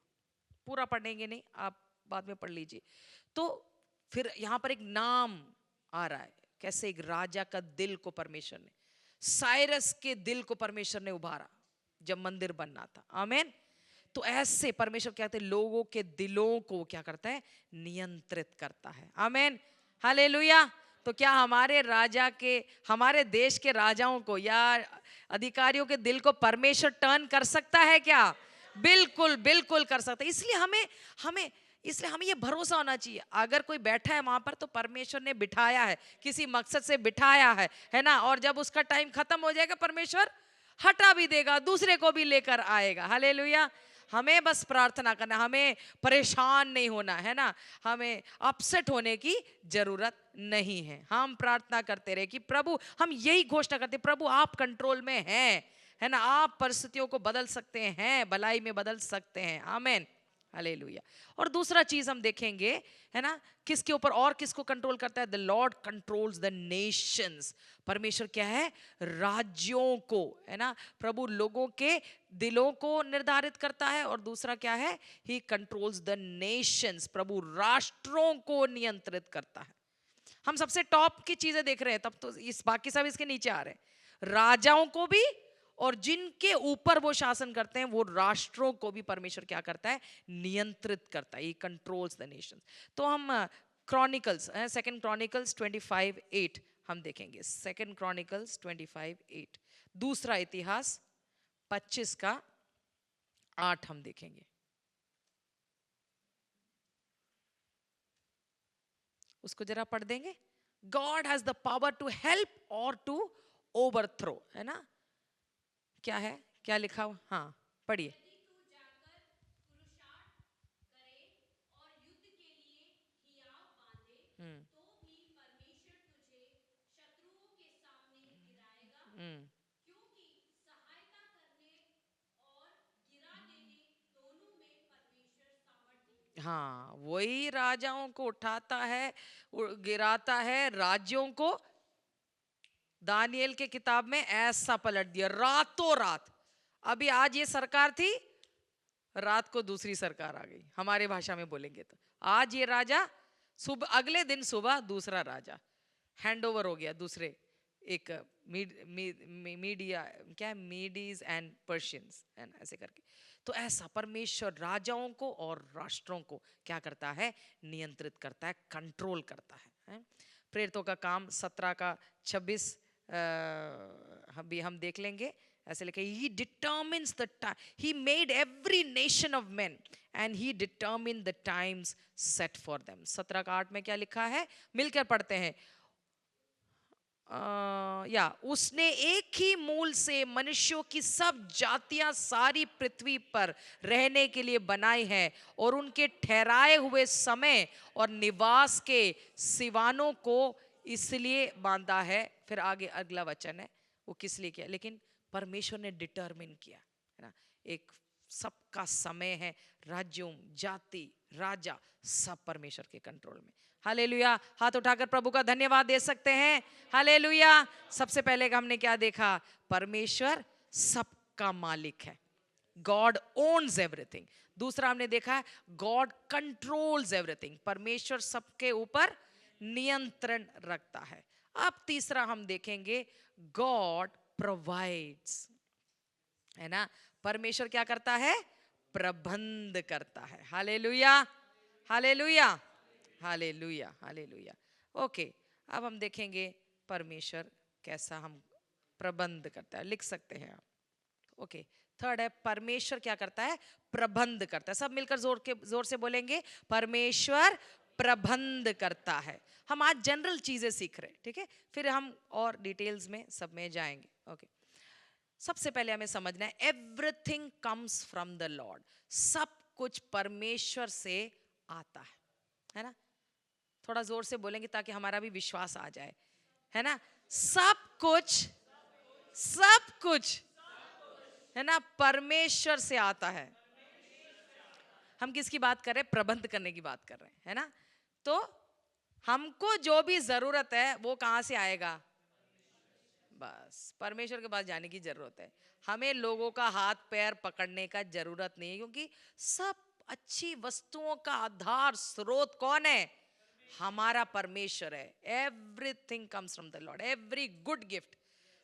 S1: पूरा पढ़ेंगे नहीं, आप बाद में पढ़ लीजिए। तो फिर यहां पर एक नाम आ रहा है, कैसे एक राजा का दिल को परमेश्वर ने, साइरस के दिल को परमेश्वर ने उभारा जब मंदिर बनना था। आमीन। तो ऐसे परमेश्वर क्या कहते हैं, लोगों के दिलों को क्या करता है, नियंत्रित करता है। आमीन, हालेलुया। तो क्या हमारे राजा के, हमारे देश के राजाओं को या अधिकारियों के दिल को परमेश्वर टर्न कर सकता है क्या? बिल्कुल बिल्कुल कर सकता है। इसलिए हमें ये भरोसा होना चाहिए, अगर कोई बैठा है वहां पर तो परमेश्वर ने बिठाया है, किसी मकसद से बिठाया है ना। और जब उसका टाइम खत्म हो जाएगा परमेश्वर हटा भी देगा, दूसरे को भी लेकर आएगा। हालेलुया। हमें बस प्रार्थना करना, हमें परेशान नहीं होना, है ना, हमें अपसेट होने की जरूरत नहीं है। हम प्रार्थना करते रहे कि प्रभु, हम यही घोषणा करते, प्रभु आप कंट्रोल में हैं, है ना, आप परिस्थितियों को बदल सकते हैं, भलाई में बदल सकते हैं। आमीन, हालेलुया। और दूसरा चीज हम देखेंगे, है ना, किसके ऊपर और किसको कंट्रोल करता है, the Lord controls the Nations, परमेश्वर क्या है, राज्यों को, है ना, प्रभु लोगों के दिलों को निर्धारित करता है। और दूसरा क्या है, ही कंट्रोल्स द नेशंस, प्रभु राष्ट्रों को नियंत्रित करता है। हम सबसे टॉप की चीजें देख रहे हैं, तब तो इस बाकी सब इसके नीचे आ रहे हैं। राजाओं को भी और जिनके ऊपर वो शासन करते हैं वो राष्ट्रों को भी परमेश्वर क्या करता है, नियंत्रित करता है। ही कंट्रोल्स द नेशन। तो हम क्रॉनिकल्स, सेकंड क्रॉनिकल्स 25:8 हम देखेंगे। सेकंड क्रॉनिकल्स 25:8, दूसरा इतिहास 25:8 हम देखेंगे। उसको जरा पढ़ देंगे। God has the power to help और टू ओवरथ्रो, है ना? क्या है, क्या लिखा हुआ? हाँ पढ़िए।
S2: यदि तू जाकर पुरुषार्थ करे और युद्ध के लिए हियाव बांधे,
S1: हम्म
S2: तो भी परमेश्वर तुझे शत्रुओं के सामने गिराएगा,
S1: हम्म
S2: क्योंकि सहायता करने और गिरा देने दोनों में परमेश्वर सामर्थ्य।
S1: हाँ, वही राजाओं को उठाता है, गिराता है राज्यों को। दानियल के किताब में ऐसा पलट दिया रातों रात। अभी आज ये सरकार थी, रात को दूसरी सरकार आ गई, हमारे भाषा में बोलेंगे तो। आज ये राजा, सुबह अगले दिन सुबह दूसरा राजा हैंड ओवर हो गया दूसरे एक मीडिया, क्या है, मीडीज एंड पर्शियंस, है ना, ऐसे करके। तो ऐसा परमेश्वर राजाओं को और राष्ट्रों को क्या करता है, नियंत्रित करता है, कंट्रोल करता है? प्रेरितों का काम 17:26 भी हम देख लेंगे। ऐसे लिखे, he determines the time, he made every nation of men and he determined the times set for them। 17:8 में क्या लिखा है, मिलकर पढ़ते हैं। या उसने एक ही मूल से मनुष्यों की सब जातियां सारी पृथ्वी पर रहने के लिए बनाई है और उनके ठहराए हुए समय और निवास के सिवानों को इसलिए बांधा है। फिर आगे अगला वचन है, वो किस लिए किया, लेकिन परमेश्वर ने डिटरमिन किया, है ना। एक सबका समय है, राज्यों, जाति, राजा सब परमेश्वर के कंट्रोल में। हालेलुया। हाथ उठाकर प्रभु का धन्यवाद दे सकते हैं। हालेलुया। सबसे पहले का हमने क्या देखा, परमेश्वर सबका मालिक है, गॉड ओन्स एवरीथिंग। दूसरा हमने देखा है गॉड कंट्रोल्स एवरीथिंग, परमेश्वर सबके ऊपर नियंत्रण रखता है। अब तीसरा हम देखेंगे गॉड प्रोवाइड्स, है ना। परमेश्वर क्या करता है, प्रबंध करता है। Hallelujah, hallelujah, hallelujah, hallelujah. Okay, अब हम देखेंगे परमेश्वर कैसा हम प्रबंध करता है, लिख सकते हैं आप। ओके, थर्ड है परमेश्वर क्या करता है, प्रबंध करता है। सब मिलकर जोर से बोलेंगे, परमेश्वर प्रबंध करता है। हम आज जनरल चीजें सीख रहे हैं, ठीक है, फिर हम और डिटेल्स में सब में जाएंगे। ओके, सबसे पहले हमें समझना है everything comes from the Lord, सब कुछ परमेश्वर से आता है ना। थोड़ा जोर से बोलेंगे ताकि हमारा भी विश्वास आ जाए, है ना। सब कुछ, सब कुछ, है ना, परमेश्वर से आता है। हम किसकी बात कर रहे हैं, प्रबंध करने की बात कर रहे हैं, है ना। तो हमको जो भी जरूरत है वो कहां से आएगा, बस परमेश्वर के पास जाने की जरूरत है। हमें लोगों का हाथ पैर पकड़ने का जरूरत नहीं है, क्योंकि सब अच्छी वस्तुओं का आधार स्रोत कौन है, हमारा परमेश्वर है। Everything comes from the Lord, every good gift.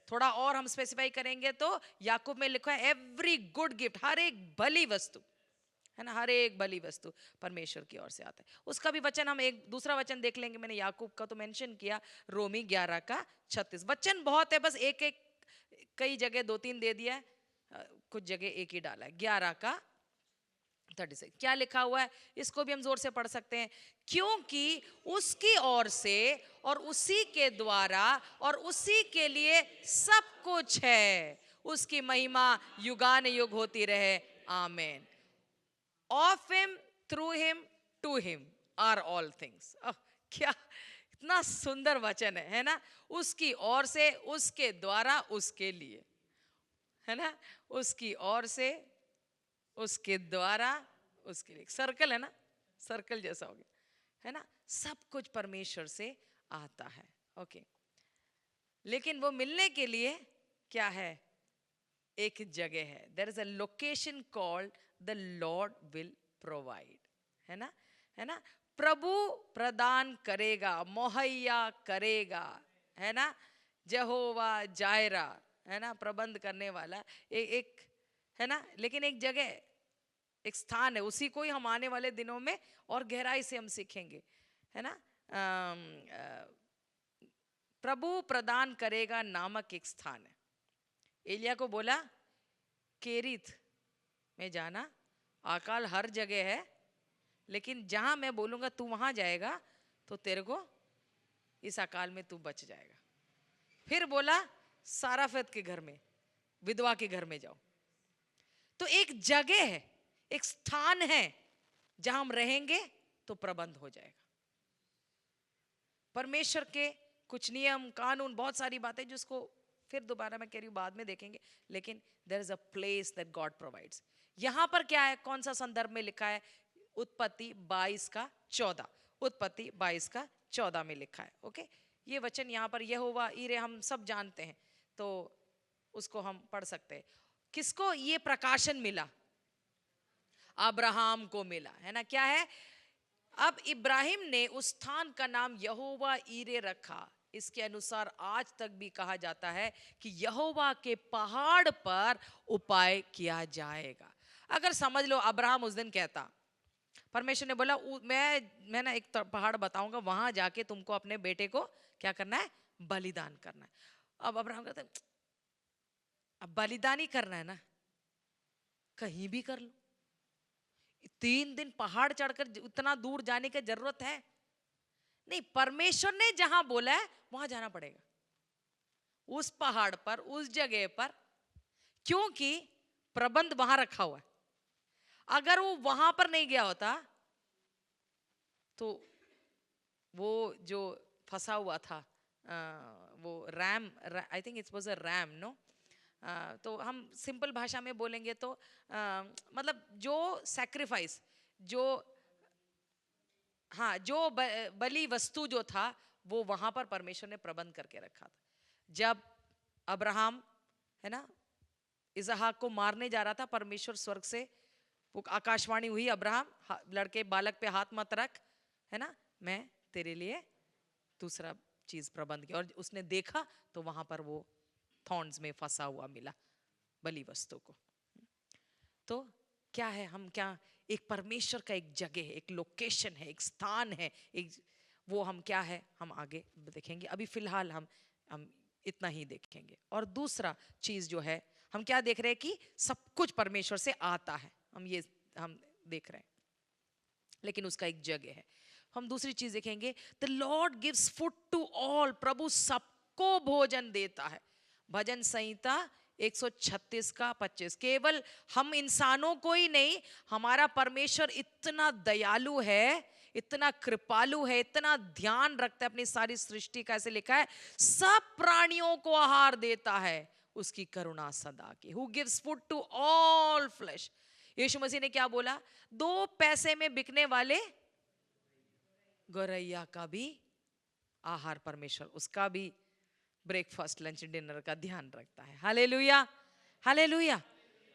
S1: थोड़ा और हम स्पेसिफाई करेंगे तो याकूब में लिखा है एवरी गुड गिफ्ट, हर एक भली वस्तु, है ना, हर एक भली वस्तु परमेश्वर की ओर से आता है। उसका भी वचन हम एक दूसरा वचन देख लेंगे। मैंने याकूब का तो मेंशन किया, रोमी 11:36। वचन बहुत है, बस एक एक कई जगह 2-3 दे दिया है, कुछ जगह एक ही डाला है। 11:36 क्या लिखा हुआ है, इसको भी हम जोर से पढ़ सकते हैं। क्योंकि उसकी ओर से और उसी के द्वारा और उसी के लिए सब कुछ है, उसकी महिमा युगान युग होती रहे, आमीन। Of him, through him, to him are all things। क्या इतना सुंदर वचन है ना। उसकी ओर से, उसके द्वारा, उसके लिए, है ना। उसकी ओर से, उसके द्वारा, उसके लिए, सर्कल है ना, सर्कल जैसा हो गया, है ना। सब कुछ परमेश्वर से आता है। ओके, लेकिन वो मिलने के लिए क्या है, एक जगह है। There is a location called the Lord will provide, है ना, है ना। प्रभु प्रदान करेगा, मुहैया करेगा, है ना। यहोवा जायरा, है ना, प्रबंध करने वाला। एक है ना, लेकिन एक जगह, एक स्थान है, उसी को ही हम आने वाले दिनों में और गहराई से हम सीखेंगे, है ना। प्रभु प्रदान करेगा नामक एक स्थान है। एलिया को बोला केरित में जाना, अकाल हर जगह है, लेकिन जहां मैं बोलूंगा तू वहां जाएगा तो तेरे को इस अकाल में तू बच जाएगा। फिर बोला साराफत के घर में, विधवा के घर में जाओ। तो एक जगह है, एक स्थान है जहां हम रहेंगे तो प्रबंध हो जाएगा। परमेश्वर के कुछ नियम कानून, बहुत सारी बातें जिसको फिर दोबारा मैं कह रही हूं बाद में देखेंगे, लेकिन there is a place that God provides. यहां पर क्या है, कौन सा संदर्भ में लिखा है? उत्पत्ति 22 का 14, उत्पत्ति 22 का 14 में लिखा है। ओके, ये वचन यहाँ पर यहोवा ईरे हम सब जानते हैं, तो उसको हम पढ़ सकते हैं। किसको ये प्रकाशन मिला? अब्राहम को मिला, है ना। क्या है? अब इब्राहिम ने उस स्थान का नाम यहोवा ईरे रखा। इसके अनुसार आज तक भी कहा जाता है कि यहोवा के पहाड़ पर उपाय किया जाएगा। अगर समझ लो अब्राहम उस दिन कहता, परमेश्वर ने बोला मैं ना एक पहाड़ बताऊंगा, वहां जाके तुमको अपने बेटे को क्या करना है? बलिदान करना है। अब अब्राहम कहते अब बलिदान ही करना है ना, कहीं भी कर लो, 3 दिन पहाड़ चढ़कर उतना दूर जाने की जरूरत है नहीं। परमेश्वर ने जहां बोला है वहां जाना पड़ेगा, उस पहाड़ पर, उस जगह पर, क्योंकि प्रबंध वहां रखा हुआ है। अगर वो वहां पर नहीं गया होता तो वो जो फंसा हुआ था, वो ram, I think it was a ram, no, तो हम सिंपल भाषा में बोलेंगे तो मतलब जो सैक्रिफाइस, जो, हाँ, जो बलि वस्तु जो था वो वहां पर परमेश्वर ने प्रबंध करके रखा था। जब अब्राहम, है ना, इसहाक को मारने जा रहा था, परमेश्वर स्वर्ग से वो आकाशवाणी हुई, अब्राहम लड़के बालक पे हाथ मत रख, है ना, मैं तेरे लिए दूसरा चीज प्रबंध किया। और उसने देखा तो वहां पर वो थॉर्न्स में फंसा हुआ मिला बलि वस्तु को। तो क्या है, हम क्या, एक परमेश्वर का एक जगह है, एक लोकेशन है, एक स्थान है, एक, वो हम क्या है, हम आगे देखेंगे। अभी फिलहाल हम इतना ही देखेंगे। और दूसरा चीज जो है, हम क्या देख रहे हैं कि सब कुछ परमेश्वर से आता है, हम देख रहे हैं, लेकिन उसका एक जगह है। हम दूसरी चीज देखेंगे, the Lord gives food to all, प्रभु सबको भोजन देता है। भजन संहिता 136 का 25। केवल हम इंसानों को ही नहीं, हमारा परमेश्वर इतना दयालु है, इतना कृपालु है, इतना ध्यान रखता है अपनी सारी सृष्टि का। ऐसे लिखा है, सब प्राणियों को आहार देता है, उसकी करुणा सदा की। Who gives food to all flesh. Yeshu Masih ने क्या बोला? 2 पैसे में बिकने वाले गौरैया का भी आहार परमेश्वर, उसका भी ब्रेकफास्ट लंच डिनर का ध्यान रखता है। हालेलुया, हालेलुया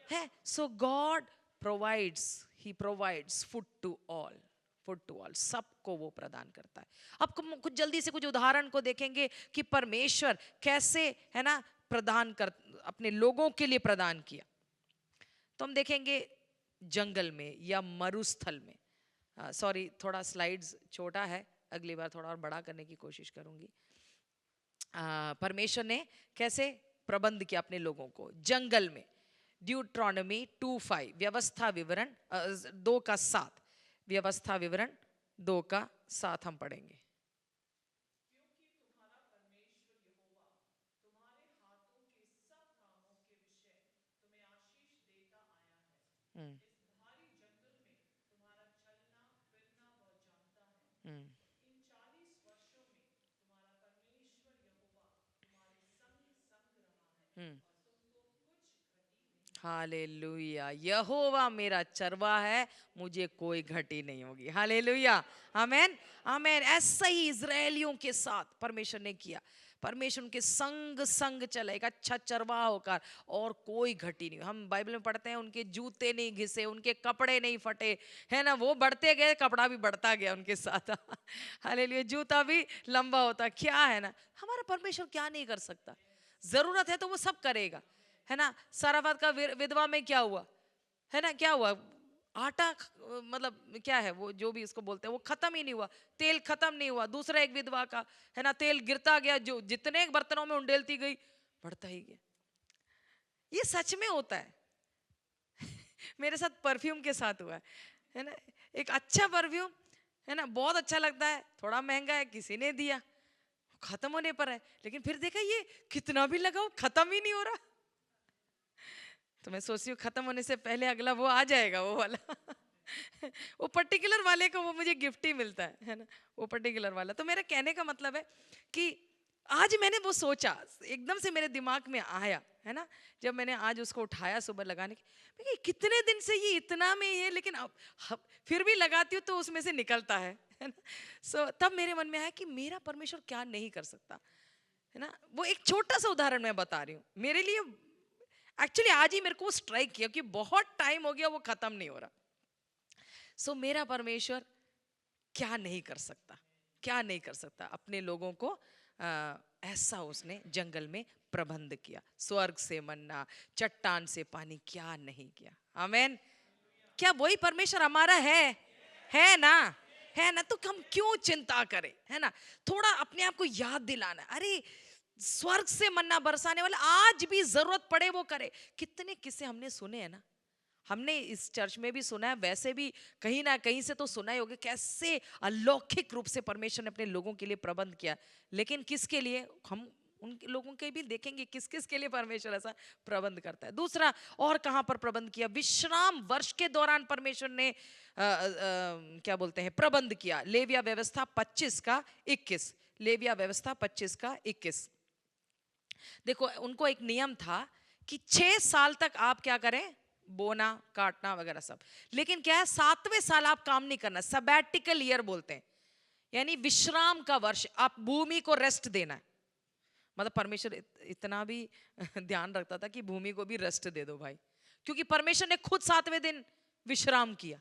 S1: है। So God provides, he provides food to all, food to all, सबको वो प्रदान करता है। अब कुछ जल्दी से कुछ उदाहरण को देखेंगे कि परमेश्वर कैसे, है ना, प्रदान कर, अपने लोगों के लिए प्रदान किया। तो हम देखेंगे जंगल में या मरुस्थल में, सॉरी थोड़ा स्लाइड्स छोटा है, अगली बार थोड़ा और बड़ा करने की कोशिश करूंगी। परमेश्वर ने कैसे प्रबंध किया अपने लोगों को जंगल में। ड्यूट्रॉनमी 2:5, व्यवस्था विवरण 2 का 7, व्यवस्था विवरण 2 का 7 हम पढ़ेंगे। हम्म, हम्म, हम्म। हालेलुया, यहोवा मेरा चरवा है, मुझे कोई घटी नहीं होगी। हालेलुया, आमेन, आमेन। ऐसा ही इजरायलियों के साथ परमेश्वर ने किया। परमेश्वर उनके संग संग चलेगा, अच्छा चरवाहा होकर, और कोई घटी नहीं। हम बाइबल में पढ़ते हैं उनके जूते नहीं घिसे, उनके कपड़े नहीं फटे, है ना, वो बढ़ते गए, कपड़ा भी बढ़ता गया उनके साथ। हालेलुया, जूता भी लंबा होता, क्या है ना, हमारा परमेश्वर क्या नहीं कर सकता। जरूरत है तो वो सब करेगा, है ना। साराफात का विधवा में क्या हुआ, है ना, क्या हुआ, आटा मतलब क्या है वो, जो भी इसको बोलते हैं, वो खत्म ही नहीं हुआ, तेल खत्म नहीं हुआ। दूसरा एक विधवा का, है ना, तेल गिरता गया, जो जितने बर्तनों में उंडेलती गई बढ़ता ही गया। ये सच में होता है। मेरे साथ परफ्यूम के साथ हुआ है ना। एक अच्छा परफ्यूम, है ना, बहुत अच्छा लगता है, थोड़ा महंगा है, किसी ने दिया, खत्म होने पर है, लेकिन फिर देखा ये कितना भी लगाओ खत्म ही नहीं हो रहा। तो मैं सोचती हूँ खत्म होने से पहले अगला वो आ जाएगा, वो वाला। वो पर्टिकुलर वाले को वो मुझे गिफ्ट ही मिलता है ना, वो पर्टिकुलर वाला। तो मेरा कहने का मतलब है कि आज मैंने वो सोचा, एकदम से मेरे दिमाग में आया, है ना, जब मैंने आज उसको उठाया सुबह लगाने की, मैं कहा, कितने दिन से ये इतना में ये, लेकिन अब फिर भी लगाती हूँ तो उसमें से निकलता है ना। सो तब मेरे मन में आया कि मेरा परमेश्वर क्या नहीं कर सकता, है ना। वो एक छोटा सा उदाहरण मैं बता रही हूँ, मेरे लिए एक्चुअली आज ही मेरे को स्ट्राइक किया कि बहुत टाइम हो गया वो खत्म नहीं हो रहा। सो मेरा परमेश्वर क्या नहीं कर सकता, क्या नहीं कर सकता। अपने लोगों को ऐसा उसने जंगल में प्रबंध किया, स्वर्ग से मन्ना, चट्टान से पानी, क्या नहीं किया। आमेन। क्या वही परमेश्वर हमारा है ना, है ना। तो हम क्यों चिंता करें, है ना। थोड़ा अपने आप को याद दिलाना, अरे स्वर्ग से मन्ना बरसाने वाला आज भी जरूरत पड़े वो करे। कितने किस्से हमने सुने हैं ना, हमने इस चर्च में भी सुना है, वैसे भी कहीं ना कहीं से तो सुना ही होगा, कैसे अलौकिक रूप से परमेश्वर ने अपने लोगों के लिए प्रबंध किया। लेकिन किसके लिए, हम उन लोगों के भी देखेंगे किस किस के लिए परमेश्वर ऐसा प्रबंध करता है। दूसरा, और कहां पर प्रबंध किया, विश्राम वर्ष के दौरान परमेश्वर ने क्या बोलते हैं प्रबंध किया। लेविया व्यवस्था 25 का 21, लेविया व्यवस्था 25 का 21। देखो उनको एक नियम था कि 6 साल तक आप क्या करें, बोना काटना वगैरह सब, लेकिन क्या है 7वें साल आप काम नहीं करना, सबैटिकल ईयर बोलते हैं, यानी विश्राम का वर्ष, आप भूमि को रेस्ट देना है। मतलब परमेश्वर इतना भी ध्यान रखता था कि भूमि को भी रेस्ट दे दो भाई, क्योंकि परमेश्वर ने खुद 7वें दिन विश्राम किया।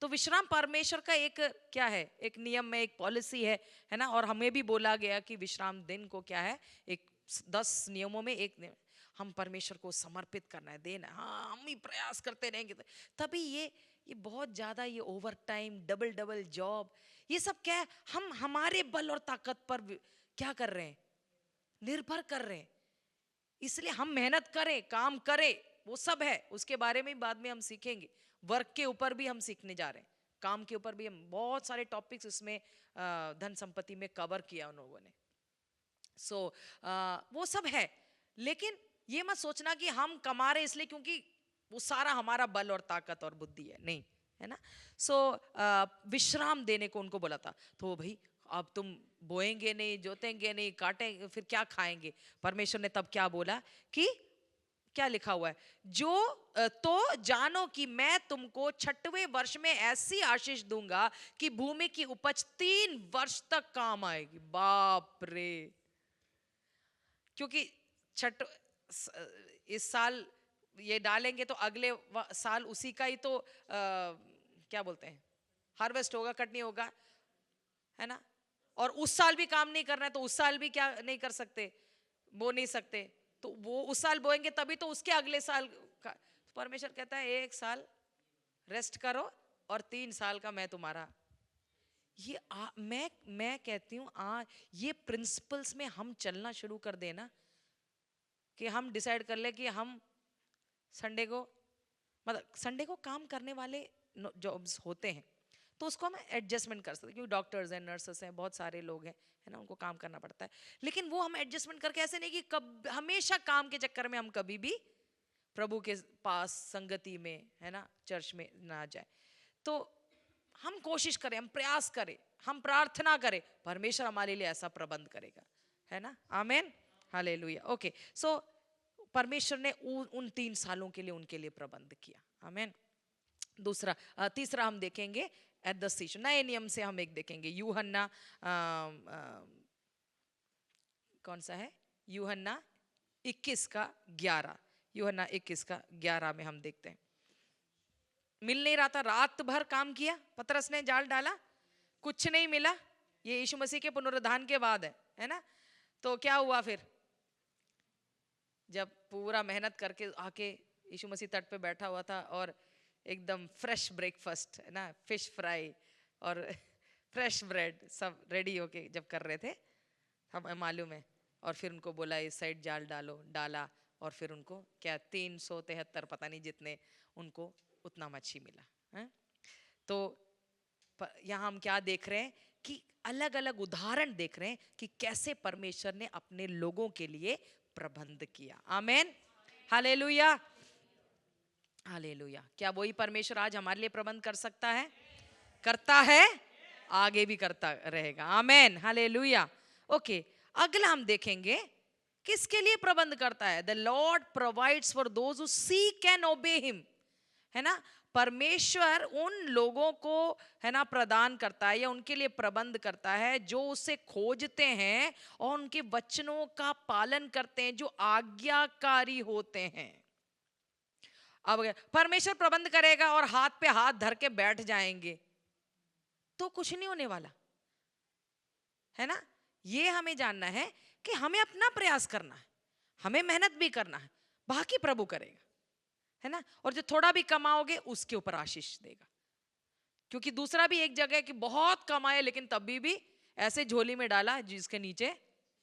S1: तो विश्राम परमेश्वर का एक क्या है, एक नियम में, एक पॉलिसी है ना। और हमें भी बोला गया कि विश्राम दिन को क्या है, एक 10 नियमों में एक नियम, हम परमेश्वर को समर्पित करना है, देना है। हाँ, हम ही प्रयास करते रहेंगे तभी ये बहुत ज्यादा ये over time, double double job, ये सब क्या है, हम हमारे बल और ताकत पर क्या कर रहे हैं, निर्भर कर रहे हैं। इसलिए हम मेहनत करें, काम करें, वो सब है, उसके बारे में बाद में हम सीखेंगे। वर्क के ऊपर भी हम सीखने जा रहे हैं, काम के ऊपर भी हम बहुत सारे टॉपिक्स उसमें धन संपत्ति में कवर किया उन लोगों ने। सो वो सब है, लेकिन ये मत सोचना कि हम कमा रहे इसलिए क्योंकि वो सारा हमारा बल और ताकत और बुद्धि है, नहीं, है ना। सो विश्राम देने को उनको बोला था। तो भाई अब तुम बोएंगे नहीं, जोतेंगे नहीं, काटेंगे, फिर क्या खाएंगे। परमेश्वर ने तब क्या बोला कि क्या लिखा हुआ है, जो तो जानो कि मैं तुमको 6वें वर्ष में ऐसी आशीष दूंगा कि भूमि की उपज 3 वर्ष तक काम आएगी। बाप रे, क्योंकि छठ इस साल ये डालेंगे तो अगले साल उसी का ही तो क्या बोलते हैं, हार्वेस्ट होगा, कटनी होगा, है ना। और उस साल भी काम नहीं करना है तो उस साल भी क्या नहीं कर सकते, बो नहीं सकते। तो वो उस साल बोएंगे तभी तो उसके अगले साल का। परमेश्वर कहता है 1 साल रेस्ट करो और 3 साल का मैं तुम्हारा। ये मैं कहती हूँ ये प्रिंसिपल्स में हम चलना शुरू कर देना, कि हम डिसाइड कर ले कि हम संडे को, मतलब संडे को काम करने वाले जॉब्स होते हैं तो उसको हम एडजस्टमेंट कर सकते हैं, क्योंकि डॉक्टर्स हैं, नर्सेस हैं, बहुत सारे लोग हैं, है ना, उनको काम करना पड़ता है। लेकिन वो हम एडजस्टमेंट करके, ऐसे नहीं कि कब हमेशा काम के चक्कर में हम कभी भी प्रभु के पास संगति में, है ना, चर्च में ना जाए। तो हम कोशिश करें, हम प्रयास करें, हम प्रार्थना करें, परमेश्वर हमारे लिए ऐसा प्रबंध करेगा, है ना। आमेन, हालेलुया। ओके, सो परमेश्वर ने उन 3 सालों के लिए उनके लिए प्रबंध किया। आमेन। दूसरा तीसरा हम देखेंगे एट द सीशोर, नए नियम से हम एक देखेंगे, यूहन्ना कौन सा है? यूहन्ना 21 का 11, यूहन्ना 21 का 11 में हम देखते हैं। मिल नहीं रहा था, रात भर काम किया, पतरस ने जाल डाला, कुछ नहीं मिला। ये यीशु मसीह के पुनरुत्थान के बाद है ना। तो क्या हुआ फिर? जब पूरा मेहनत करके आके यीशु मसीह तट पे बैठा हुआ था और एकदम फ्रेश ब्रेकफास्ट है ना, फिश फ्राई और फ्रेश ब्रेड सब रेडी होके जब कर रहे थे, हमें मालूम है। और फिर उनको बोला इस साइड जाल डालो, डाला, और फिर उनको क्या 373 पता नहीं जितने, उनको उतना मच्छी मिला है। तो यहाँ हम क्या देख रहे हैं कि अलग अलग उदाहरण देख रहे हैं कि कैसे परमेश्वर ने अपने लोगों के लिए प्रबंध किया। आमेन, हालेलुया, हालेलुया। क्या वही परमेश्वर आज हमारे लिए प्रबंध कर सकता है? करता है, आगे भी करता रहेगा। आमेन, हालेलुया। ओके, अगला हम देखेंगे किसके लिए प्रबंध करता है। The Lord provides for those who seek and ओबे हिम, है ना। परमेश्वर उन लोगों को है ना प्रदान करता है या उनके लिए प्रबंध करता है जो उसे खोजते हैं और उनके वचनों का पालन करते हैं, जो आज्ञाकारी होते हैं। अब परमेश्वर प्रबंध करेगा और हाथ पे हाथ धर के बैठ जाएंगे तो कुछ नहीं होने वाला, है ना। ये हमें जानना है कि हमें अपना प्रयास करना है, हमें मेहनत भी करना है, बाकी प्रभु करेगा, है ना। और जो थोड़ा भी कमाओगे उसके ऊपर आशीष देगा, क्योंकि दूसरा भी एक जगह कि बहुत कमाए लेकिन तभी भी ऐसे झोली में डाला जिसके नीचे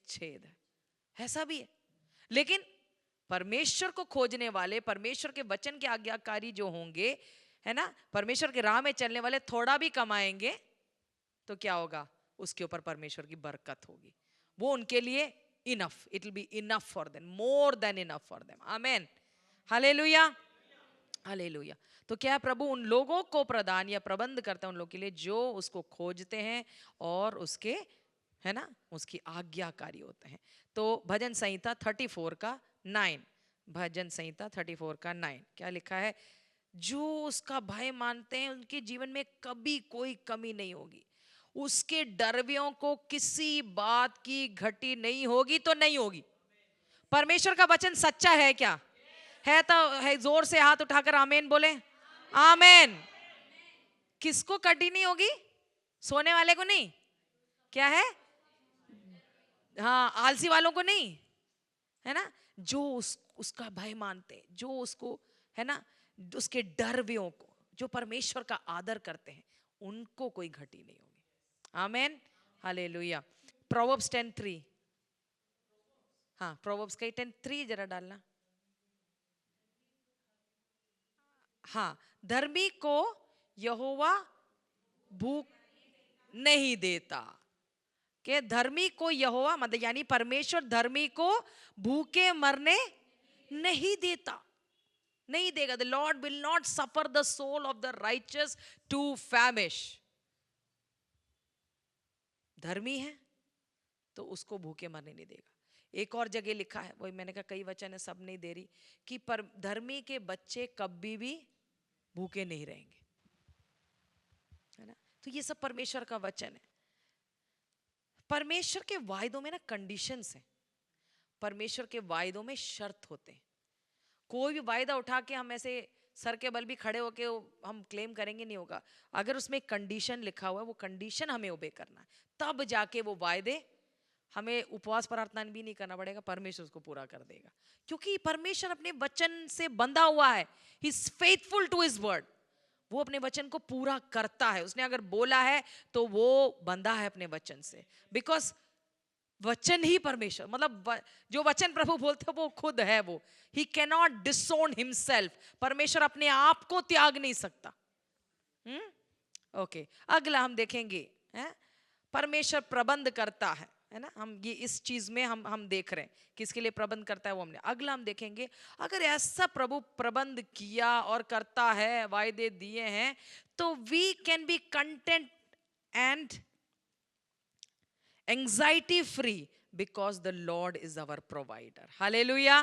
S1: छेद है, ऐसा भी है। लेकिन परमेश्वर को खोजने वाले, परमेश्वर के वचन के आज्ञाकारी जो होंगे, है ना, परमेश्वर के राह में चलने वाले, थोड़ा भी कमाएंगे तो क्या होगा? उसके ऊपर परमेश्वर की बरकत होगी। वो उनके लिए enough, it will be enough for them, more than enough for them. Amen, hallelujah, hallelujah. तो क्या प्रभु उन लोगों को प्रदान या प्रबंध करता है, उन लोगों के लिए जो उसको खोजते हैं और उसके, है ना, उसकी आज्ञाकारी होते हैं। तो भजन संहिता 34 का 9, भजन संहिता 34 का 9 क्या लिखा है? जो उसका भय मानते हैं उनके जीवन में कभी कोई कमी नहीं होगी, उसके डरवियों को किसी बात की घटी नहीं होगी तो नहीं होगी। परमेश्वर का वचन सच्चा है क्या? है तो है, जोर से हाथ उठाकर आमेन बोले। आमेन। किसको कटी नहीं होगी? सोने वाले को नहीं, क्या है, हाँ, आलसी वालों को नहीं, है ना। जो उसका भय मानते हैं, जो उसको, है ना, उसके डरवियों को, जो परमेश्वर का आदर करते हैं, उनको कोई घटी नहीं होगी। आमेन, हालेलुया। प्रोवर्ब्स 10:3, हाँ, प्रोवर्ब्स का 10:3 जरा डालना। हाँ, धर्मी को यहोवा भूख नहीं देता, के धर्मी को यहोवा मतलब यानी परमेश्वर धर्मी को भूखे मरने नहीं देता, नहीं देगा। The Lord will not suffer the soul of the righteous to famish. धर्मी है तो उसको भूखे मरने नहीं देगा। एक और जगह लिखा है, वही मैंने कहा कई वचन है, सब नहीं दे रही, कि पर धर्मी के बच्चे कभी भी भूखे नहीं रहेंगे, है ना। तो ये सब परमेश्वर का वचन है। परमेश्वर के वायदों में ना कंडीशंस हैं, परमेश्वर के वायदों में शर्त होते हैं। कोई भी वायदा उठा के हम ऐसे सर के बल भी खड़े होके हम क्लेम करेंगे नहीं होगा। अगर उसमें कंडीशन लिखा हुआ है, वो कंडीशन हमें ओबे करना है, तब जाके वो वायदे, हमें उपवास प्रार्थना भी नहीं करना पड़ेगा, परमेश्वर उसको पूरा कर देगा, क्योंकि परमेश्वर अपने वचन से बंधा हुआ है। He is faithful to his word, वो अपने वचन को पूरा करता है। उसने अगर बोला है तो वो बंधा है अपने वचन से, बिकॉज वचन ही परमेश्वर, मतलब जो वचन प्रभु बोलते हैं वो खुद है। वो ही कैन नॉट डिसोन हिमसेल्फ, परमेश्वर अपने आप को त्याग नहीं सकता। ओके, अगला हम देखेंगे, है परमेश्वर प्रबंध करता है ना। हम ये इस चीज में हम देख रहे हैं किसके लिए प्रबंध करता है वो हमने। अगला हम देखेंगे, अगर ऐसा प्रभु प्रबंध किया और करता है, वायदे दिए हैं, तो we can be content and anxiety free because the Lord is our provider. Hallelujah,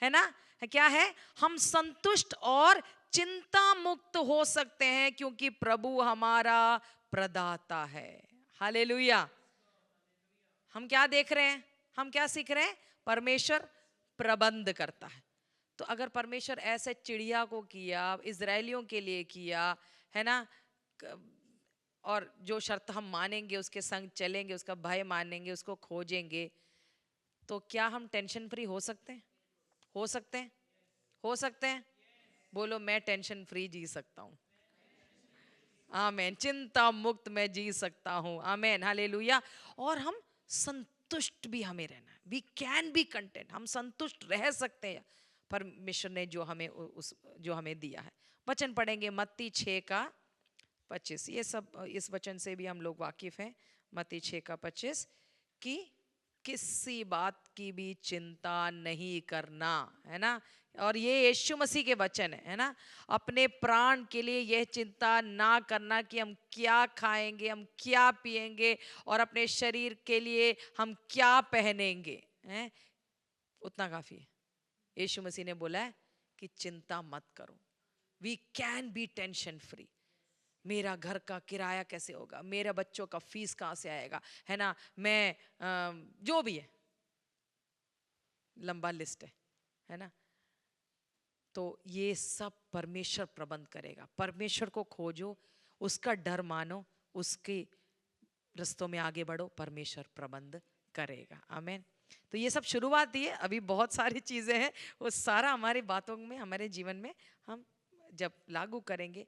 S1: है ना। क्या है? हम संतुष्ट और चिंता मुक्त हो सकते हैं क्योंकि प्रभु हमारा प्रदाता है। हालेलुया। हम क्या देख रहे हैं? हम क्या सीख रहे हैं? परमेश्वर प्रबंध करता है। तो अगर परमेश्वर ऐसे चिड़िया को किया, इजरायलियों के लिए किया, है ना, और जो शर्त हम मानेंगे, उसके संग चलेंगे, उसका भय मानेंगे, उसको खोजेंगे, तो क्या हम टेंशन फ्री हो सकते हैं? हो सकते हैं? हो सकते हैं? बोलो, मैं टेंशन फ्री जी सकता हूँ। आमेन। चिंता मुक्त मैं जी सकता हूँ। Amen, hallelujah. और हम संतुष्ट भी हमें रहना है। We can be content. हम संतुष्ट रह सकते हैं परमेश्वर ने जो हमें जो हमें दिया है। वचन पढ़ेंगे मत्ती 6:25। ये सब इस वचन से भी हम लोग वाकिफ हैं। मत्ती 6:25 कि किसी बात की भी चिंता नहीं करना, है ना। और ये यीशु मसीह के वचन है ना। अपने प्राण के लिए यह चिंता ना करना कि हम क्या खाएंगे, हम क्या पिएंगे, और अपने शरीर के लिए हम क्या पहनेंगे, हैं? उतना काफी है। यीशु मसीह ने बोला है कि चिंता मत करो। We can be tension free. मेरा घर का किराया कैसे होगा, मेरे बच्चों का फीस कहाँ से आएगा, है ना, मैं जो भी है, लंबा लिस्ट है ना। तो ये सब परमेश्वर प्रबंध करेगा। परमेश्वर को खोजो, उसका डर मानो, उसके रस्तों में आगे बढ़ो, परमेश्वर प्रबंध करेगा। आमेन। तो ये सब शुरुआत ही है, अभी बहुत सारी चीजें हैं, वो सारा हमारी बातों में, हमारे जीवन में हम जब लागू करेंगे,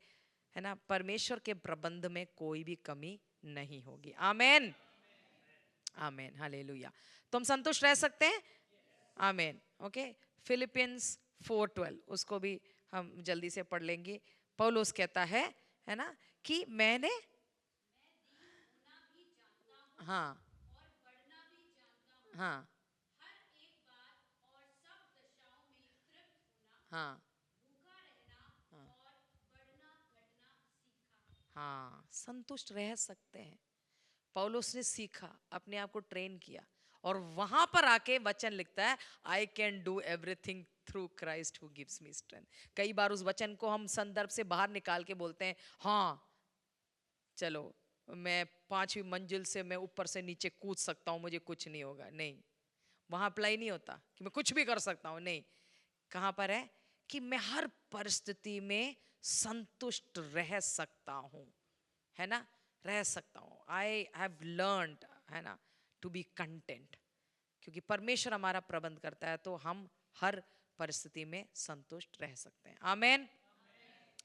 S1: है ना, परमेश्वर के प्रबंध में कोई भी कमी नहीं होगी। आमेन, आमेन, हालेलुया। तो हम संतुष्ट रह सकते हैं। आमेन। ओके, फिलिपियंस 4:12 उसको भी हम जल्दी से पढ़ लेंगे। पौलुस कहता है ना, कि मैंने,
S2: होना भी जानता हूँ
S1: हाँ
S2: और बढ़ना भी जानता हूँ।
S1: हाँ
S2: हर एक बात और सब दशाओं में तृप्त होना,
S1: हाँ
S2: भूखा रहना
S1: हाँ
S2: और बढ़ना घटना सीखा है।
S1: हाँ, संतुष्ट रह सकते हैं। पौलुस ने सीखा, अपने आप को ट्रेन किया, और वहां पर आके वचन लिखता है, I can do everything through Christ who gives me strength. कई बार उस वचन को हम संदर्भ से बाहर निकाल के बोलते हैं, हाँ चलो मैं 5वीं मंजिल से मैं ऊपर से नीचे कूद सकता हूँ, मुझे कुछ नहीं होगा। नहीं, वहां अप्लाई नहीं होता कि मैं कुछ भी कर सकता हूँ। नहीं, कहां पर है कि मैं हर परिस्थिति में संतुष्ट रह सकता हूं, है ना, रह सकता हूं। आई हैव लर्नड, है ना, टू बी कंटेंट। क्योंकि परमेश्वर हमारा प्रबंध करता है, तो हम हर परिस्थिति में संतुष्ट रह सकते हैं। आमेन,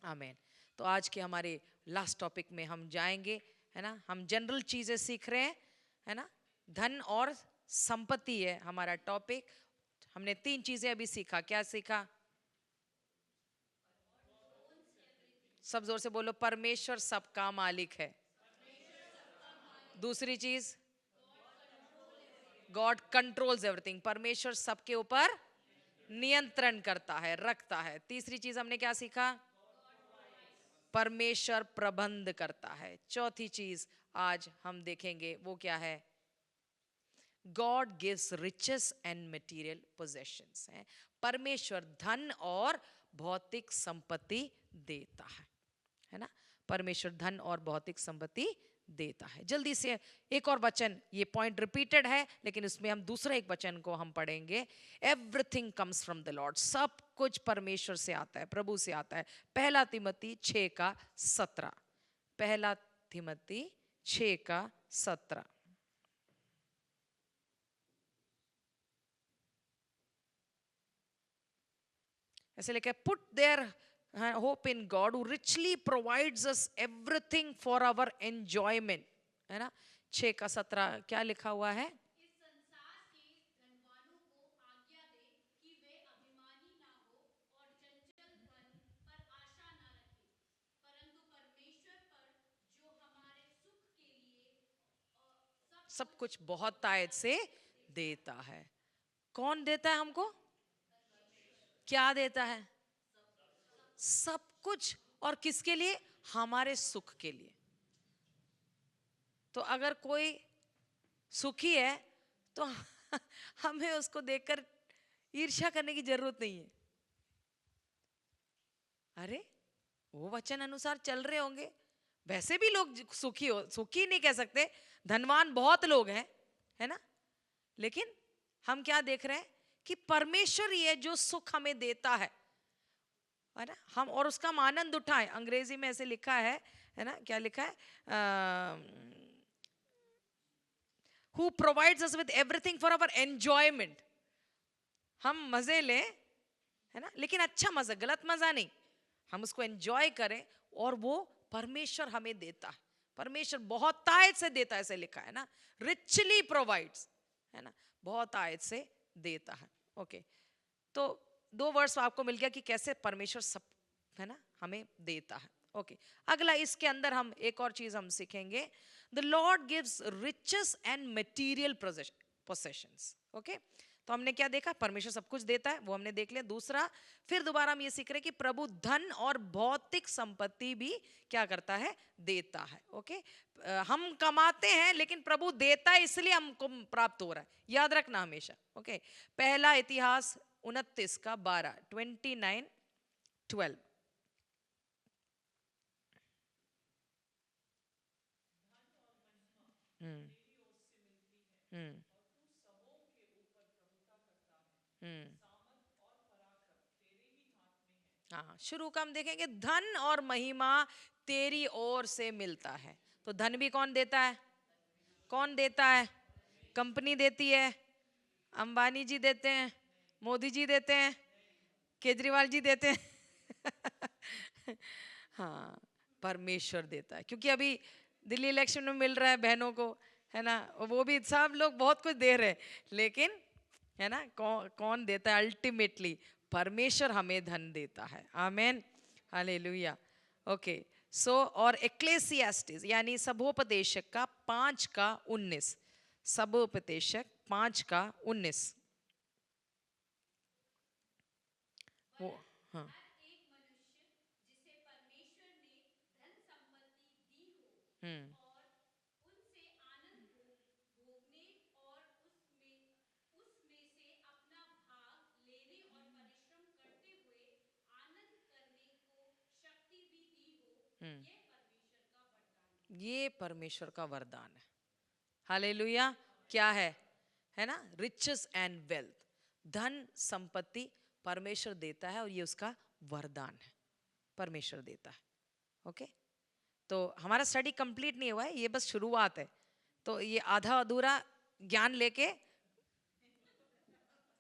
S1: आमेन। तो आज के हमारे लास्ट टॉपिक में हम जाएंगे, है ना। हम जनरल चीजें सीख रहे हैं, है ना। धन और संपत्ति है हमारा टॉपिक। हमने 3 चीजें अभी सीखा। क्या सीखा? सब जोर से बोलो, परमेश्वर सबका मालिक है। दूसरी चीज, गॉड कंट्रोल्स एवरीथिंग। परमेश्वर सबके ऊपर नियंत्रण करता है, रखता है। तीसरी चीज हमने क्या सीखा? परमेश्वर प्रबंध करता है। चौथी चीज आज हम देखेंगे, वो क्या है? God gives riches and material possessions है। परमेश्वर धन और भौतिक संपत्ति देता है ना। परमेश्वर धन और भौतिक संपत्ति देता है। जल्दी से एक और वचन, ये पॉइंट रिपीटेड है लेकिन उसमें हम दूसरा एक वचन को हम पढ़ेंगे। Everything comes from the Lord. सब कुछ परमेश्वर से आता है, प्रभु से आता है। पहला तिमोथी 6:17। पहला तिमोथी 6:17 ऐसे लिखा है, put their hope in God who richly provides us everything for our enjoyment, है ना। 6:17 क्या लिखा हुआ है?
S2: इस संसार के धनवानों को आज्ञा दे कि वे अभिमानी ना हो और चंचल धन पर आशा ना रखें, परंतु परमेश्वर पर जो हमारे सुख के लिए
S1: सब कुछ बहुत तायत से देता है। कौन देता है हमको? क्या देता है? सब कुछ। और किसके लिए? हमारे सुख के लिए। तो अगर कोई सुखी है तो हमें उसको देखकर ईर्ष्या करने की जरूरत नहीं है। अरे वो वचन अनुसार चल रहे होंगे, वैसे भी लोग सुखी नहीं कह सकते, धनवान बहुत लोग हैं, है ना, लेकिन हम क्या देख रहे हैं कि परमेश्वर ही है जो सुख हमें देता है ना, हम और उसका हम आनंद उठाएं। अंग्रेजी में ऐसे लिखा है ना, क्या लिखा है, who provides us with everything for our enjoyment। हम मजे लें, है ना, लेकिन अच्छा मजा, गलत मजा नहीं, हम उसको एंजॉय करें और वो परमेश्वर हमें देता है। परमेश्वर बहुत आयत से देता है, ऐसे लिखा है ना, रिचली प्रोवाइड्स, है ना, बहुत आयत से देता है। ओके, तो 2 वर्ड्स आपको मिल गया कि कैसे परमेश्वर सब, है ना, हमें देता है। ओके, अगला इसके अंदर हम एक और चीज हम सीखेंगे, the Lord gives riches and material possessions. Okay, तो हमने क्या देखा, परमेश्वर सब कुछ देता है, वो हमने देख लिया। दूसरा, फिर दोबारा हम ये सीख रहे हैं कि प्रभु धन और भौतिक संपत्ति भी क्या करता है, देता है। ओके, हम कमाते हैं लेकिन प्रभु देता है, इसलिए हमको प्राप्त हो रहा है, याद रखना हमेशा। ओके, पहला इतिहास 29 का 12, 29:12। हम्म हम्म हम्म हाँ, शुरू का हम देखेंगे, धन और महिमा तेरी ओर से मिलता है। तो धन भी कौन देता है, कौन देता है, कंपनी देती है, अंबानी जी देते हैं, मोदी जी देते हैं, केजरीवाल जी देते हैं हाँ, परमेश्वर देता है, क्योंकि अभी दिल्ली इलेक्शन में मिल रहा है बहनों को, है ना, वो भी सब लोग बहुत कुछ दे रहे हैं, लेकिन है ना, कौन देता है अल्टीमेटली, परमेश्वर हमें धन देता है। आमेन, हालेलुया। ओके, सो और एक्लेसियास्टिस यानी सबोपदेशक का 5:19, सबोपदेशक 5:19, वो, हाँ,
S2: हर एक मनुष्य जिसे परमेश्वर ने धन संपत्ति दी हो
S1: हम्म
S2: और उनसे आनंद भोगने और उसमें से अपना भाग लेने और परिश्रम करते हुए आनंद करने को शक्ति भी दी हो,
S1: हम्म
S2: यह परमेश्वर का वरदान है।
S1: ये परमेश्वर का वरदान है। हालेलुया। क्या है ना, रिचेस एंड वेल्थ, धन संपत्ति परमेश्वर देता है और ये उसका वरदान है, परमेश्वर देता है। ओके, तो हमारा स्टडी कंप्लीट नहीं हुआ है, ये बस शुरुआत है। तो ये आधा अधूरा ज्ञान लेके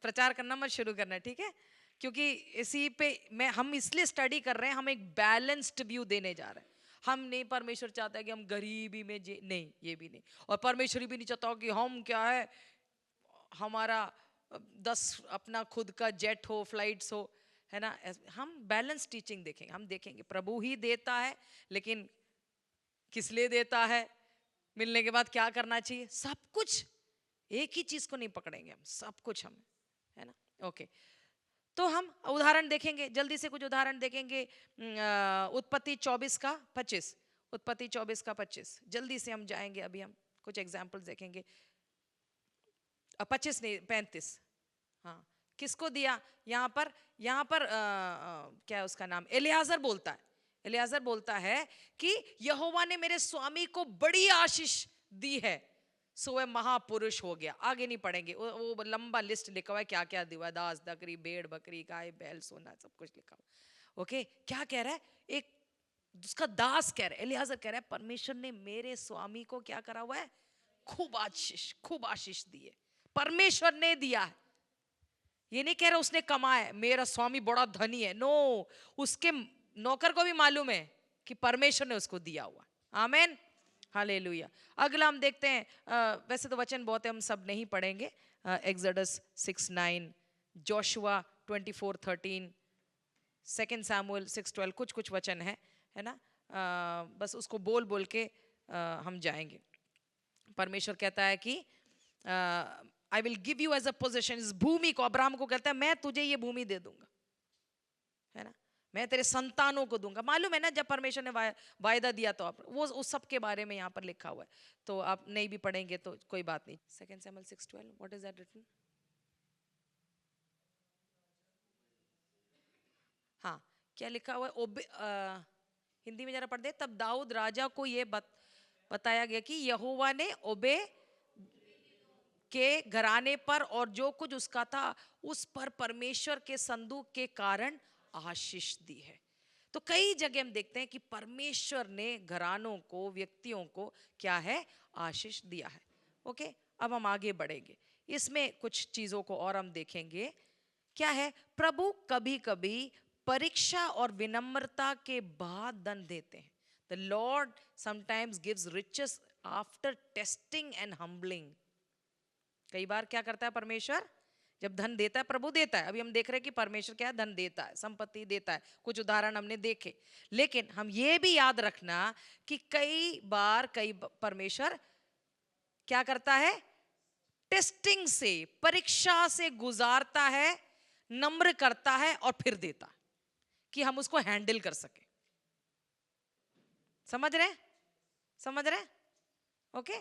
S1: प्रचार करना मत शुरू करना, ठीक है, क्योंकि इसी पे मैं, हम इसलिए स्टडी कर रहे हैं, हम एक बैलेंस्ड व्यू देने जा रहे हैं। हम नहीं, परमेश्वर चाहता है कि हम गरीबी में जी, नहीं, ये भी नहीं, और परमेश्वर भी नहीं चाहता कि हम क्या है, हमारा 10 अपना खुद का जेट हो, फ्लाइट्स हो, है ना। हम बैलेंस टीचिंग देखेंगे, हम देखेंगे प्रभु ही देता है, लेकिन किस लिए देता है, मिलने के बाद क्या करना चाहिए, सब कुछ, एक ही चीज को नहीं पकड़ेंगे हम, सब कुछ हम, है ना। ओके, तो हम उदाहरण देखेंगे, जल्दी से कुछ उदाहरण देखेंगे। उत्पत्ति 24:25, उत्पत्ति 24:25, जल्दी से हम जाएंगे, अभी हम कुछ एग्जाम्पल्स देखेंगे। 25 नहीं, 35। हाँ, किसको दिया, यहाँ पर क्या है उसका नाम, एलियाजर बोलता है, एलियाजर बोलता है कि यहोवा ने मेरे स्वामी को बड़ी आशीष दी है, सो वह महापुरुष हो गया। आगे नहीं पढ़ेंगे, वो लंबा लिस्ट लिखा हुआ है, क्या क्या दिया, दास बकरी भेड़ बकरी गाय बैल सोना सब कुछ लिखा हुआ। ओके, क्या कह रहा है, एक उसका दास कह रहा है, एलियाजर कह रहा है, परमेश्वर ने मेरे स्वामी को क्या करा हुआ है, खूब आशीष दी है, परमेश्वर ने दिया है। ये नहीं कह रहा उसने कमाया है, मेरा स्वामी बड़ा धनी है, नो, उसके नौकर को भी मालूम है कि परमेश्वर ने उसको दिया हुआ। आमेन, हालेलुया। अगला हम देखते हैं, वैसे तो वचन बहुत है, हम सब नहीं पढ़ेंगे। एक्सोडस 6:9, जोशुआ 24:13, 2 सैमुअल 6:12, कुछ कुछ वचन है ना। बस उसको बोल बोल के हम जाएंगे। परमेश्वर कहता है कि I will give you as a possession, इस भूमि को, अब्राहम को कहता है मैं तुझे ये भूमि दे दूंगा, है ना, मैं तेरे संतानों को दूंगा। मालूम है ना, जब परमेश्वर ने वायदा दिया तो आप वो उस सब के बारे में यहाँ पर लिखा हुआ है, तो आप नहीं भी पढ़ेंगे तो कोई बात नहीं। 2 Samuel 6:12, what is that written? हाँ, क्या लिखा हुआ है, हिंदी में जरा पढ़ दे। तब दाऊद राजा को ये बताया गया कि यहोवा ने ओबे के घराने पर और जो कुछ उसका था उस पर परमेश्वर के संदूक के कारण आशीष दी है। तो कई जगह हम देखते हैं कि परमेश्वर ने घरानों को, व्यक्तियों को क्या है, आशीष दिया है। ओके, अब हम आगे बढ़ेंगे, इसमें कुछ चीजों को और हम देखेंगे। क्या है, प्रभु कभी कभी परीक्षा और विनम्रता के बाद दंड देते हैं। The Lord sometimes gives riches after testing and humbling. कई बार क्या करता है परमेश्वर, जब धन देता है, प्रभु देता है। अभी हम देख रहे हैं कि परमेश्वर क्या है, धन देता है, संपत्ति देता है, कुछ उदाहरण हमने देखे। लेकिन हम ये भी याद रखना कि कई बार परमेश्वर क्या करता है, टेस्टिंग से, परीक्षा से गुजारता है, नम्र करता है और फिर देता है कि हम उसको हैंडल कर सके। समझ रहे, समझ रहे? ओके,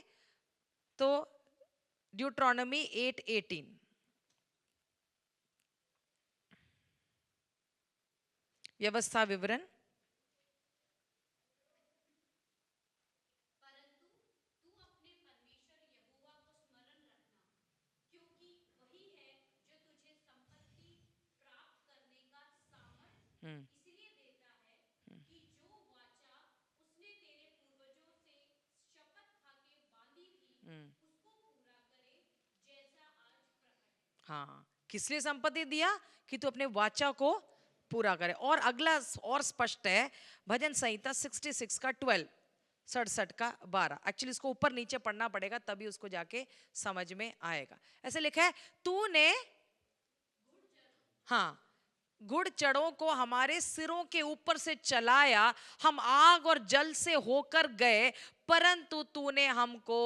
S1: तो ड्यूट्रोनॉमी 8:18, व्यवस्था विवरण।
S2: परंतु तू अपने परमेश्वर यहोवा को स्मरण रखना, क्योंकि वही है जो तुझे संपत्ति प्राप्त करने का सामर्थ
S1: हम्म
S2: इसलिए देता है कि जो वाचा उसने तेरे पूर्वजों से शपथ खाके बांधी थी
S1: हम्म
S2: उसको पूरा करे, जैसा आज प्रकट है।
S1: हाँ, किस लिए संपत्ति दिया, कि तू अपने वाचा को पूरा करे। और अगला और स्पष्ट है, भजन संहिता 66 का 12, 67 का 12। एक्चुअली इसको ऊपर नीचे पढ़ना पड़ेगा तभी उसको जाके समझ में आएगा। ऐसे लिखा है, तूने, हाँ, गुड़ चढ़ों को हमारे सिरों के ऊपर से चलाया, हम आग और जल से होकर गए, परंतु तूने हमको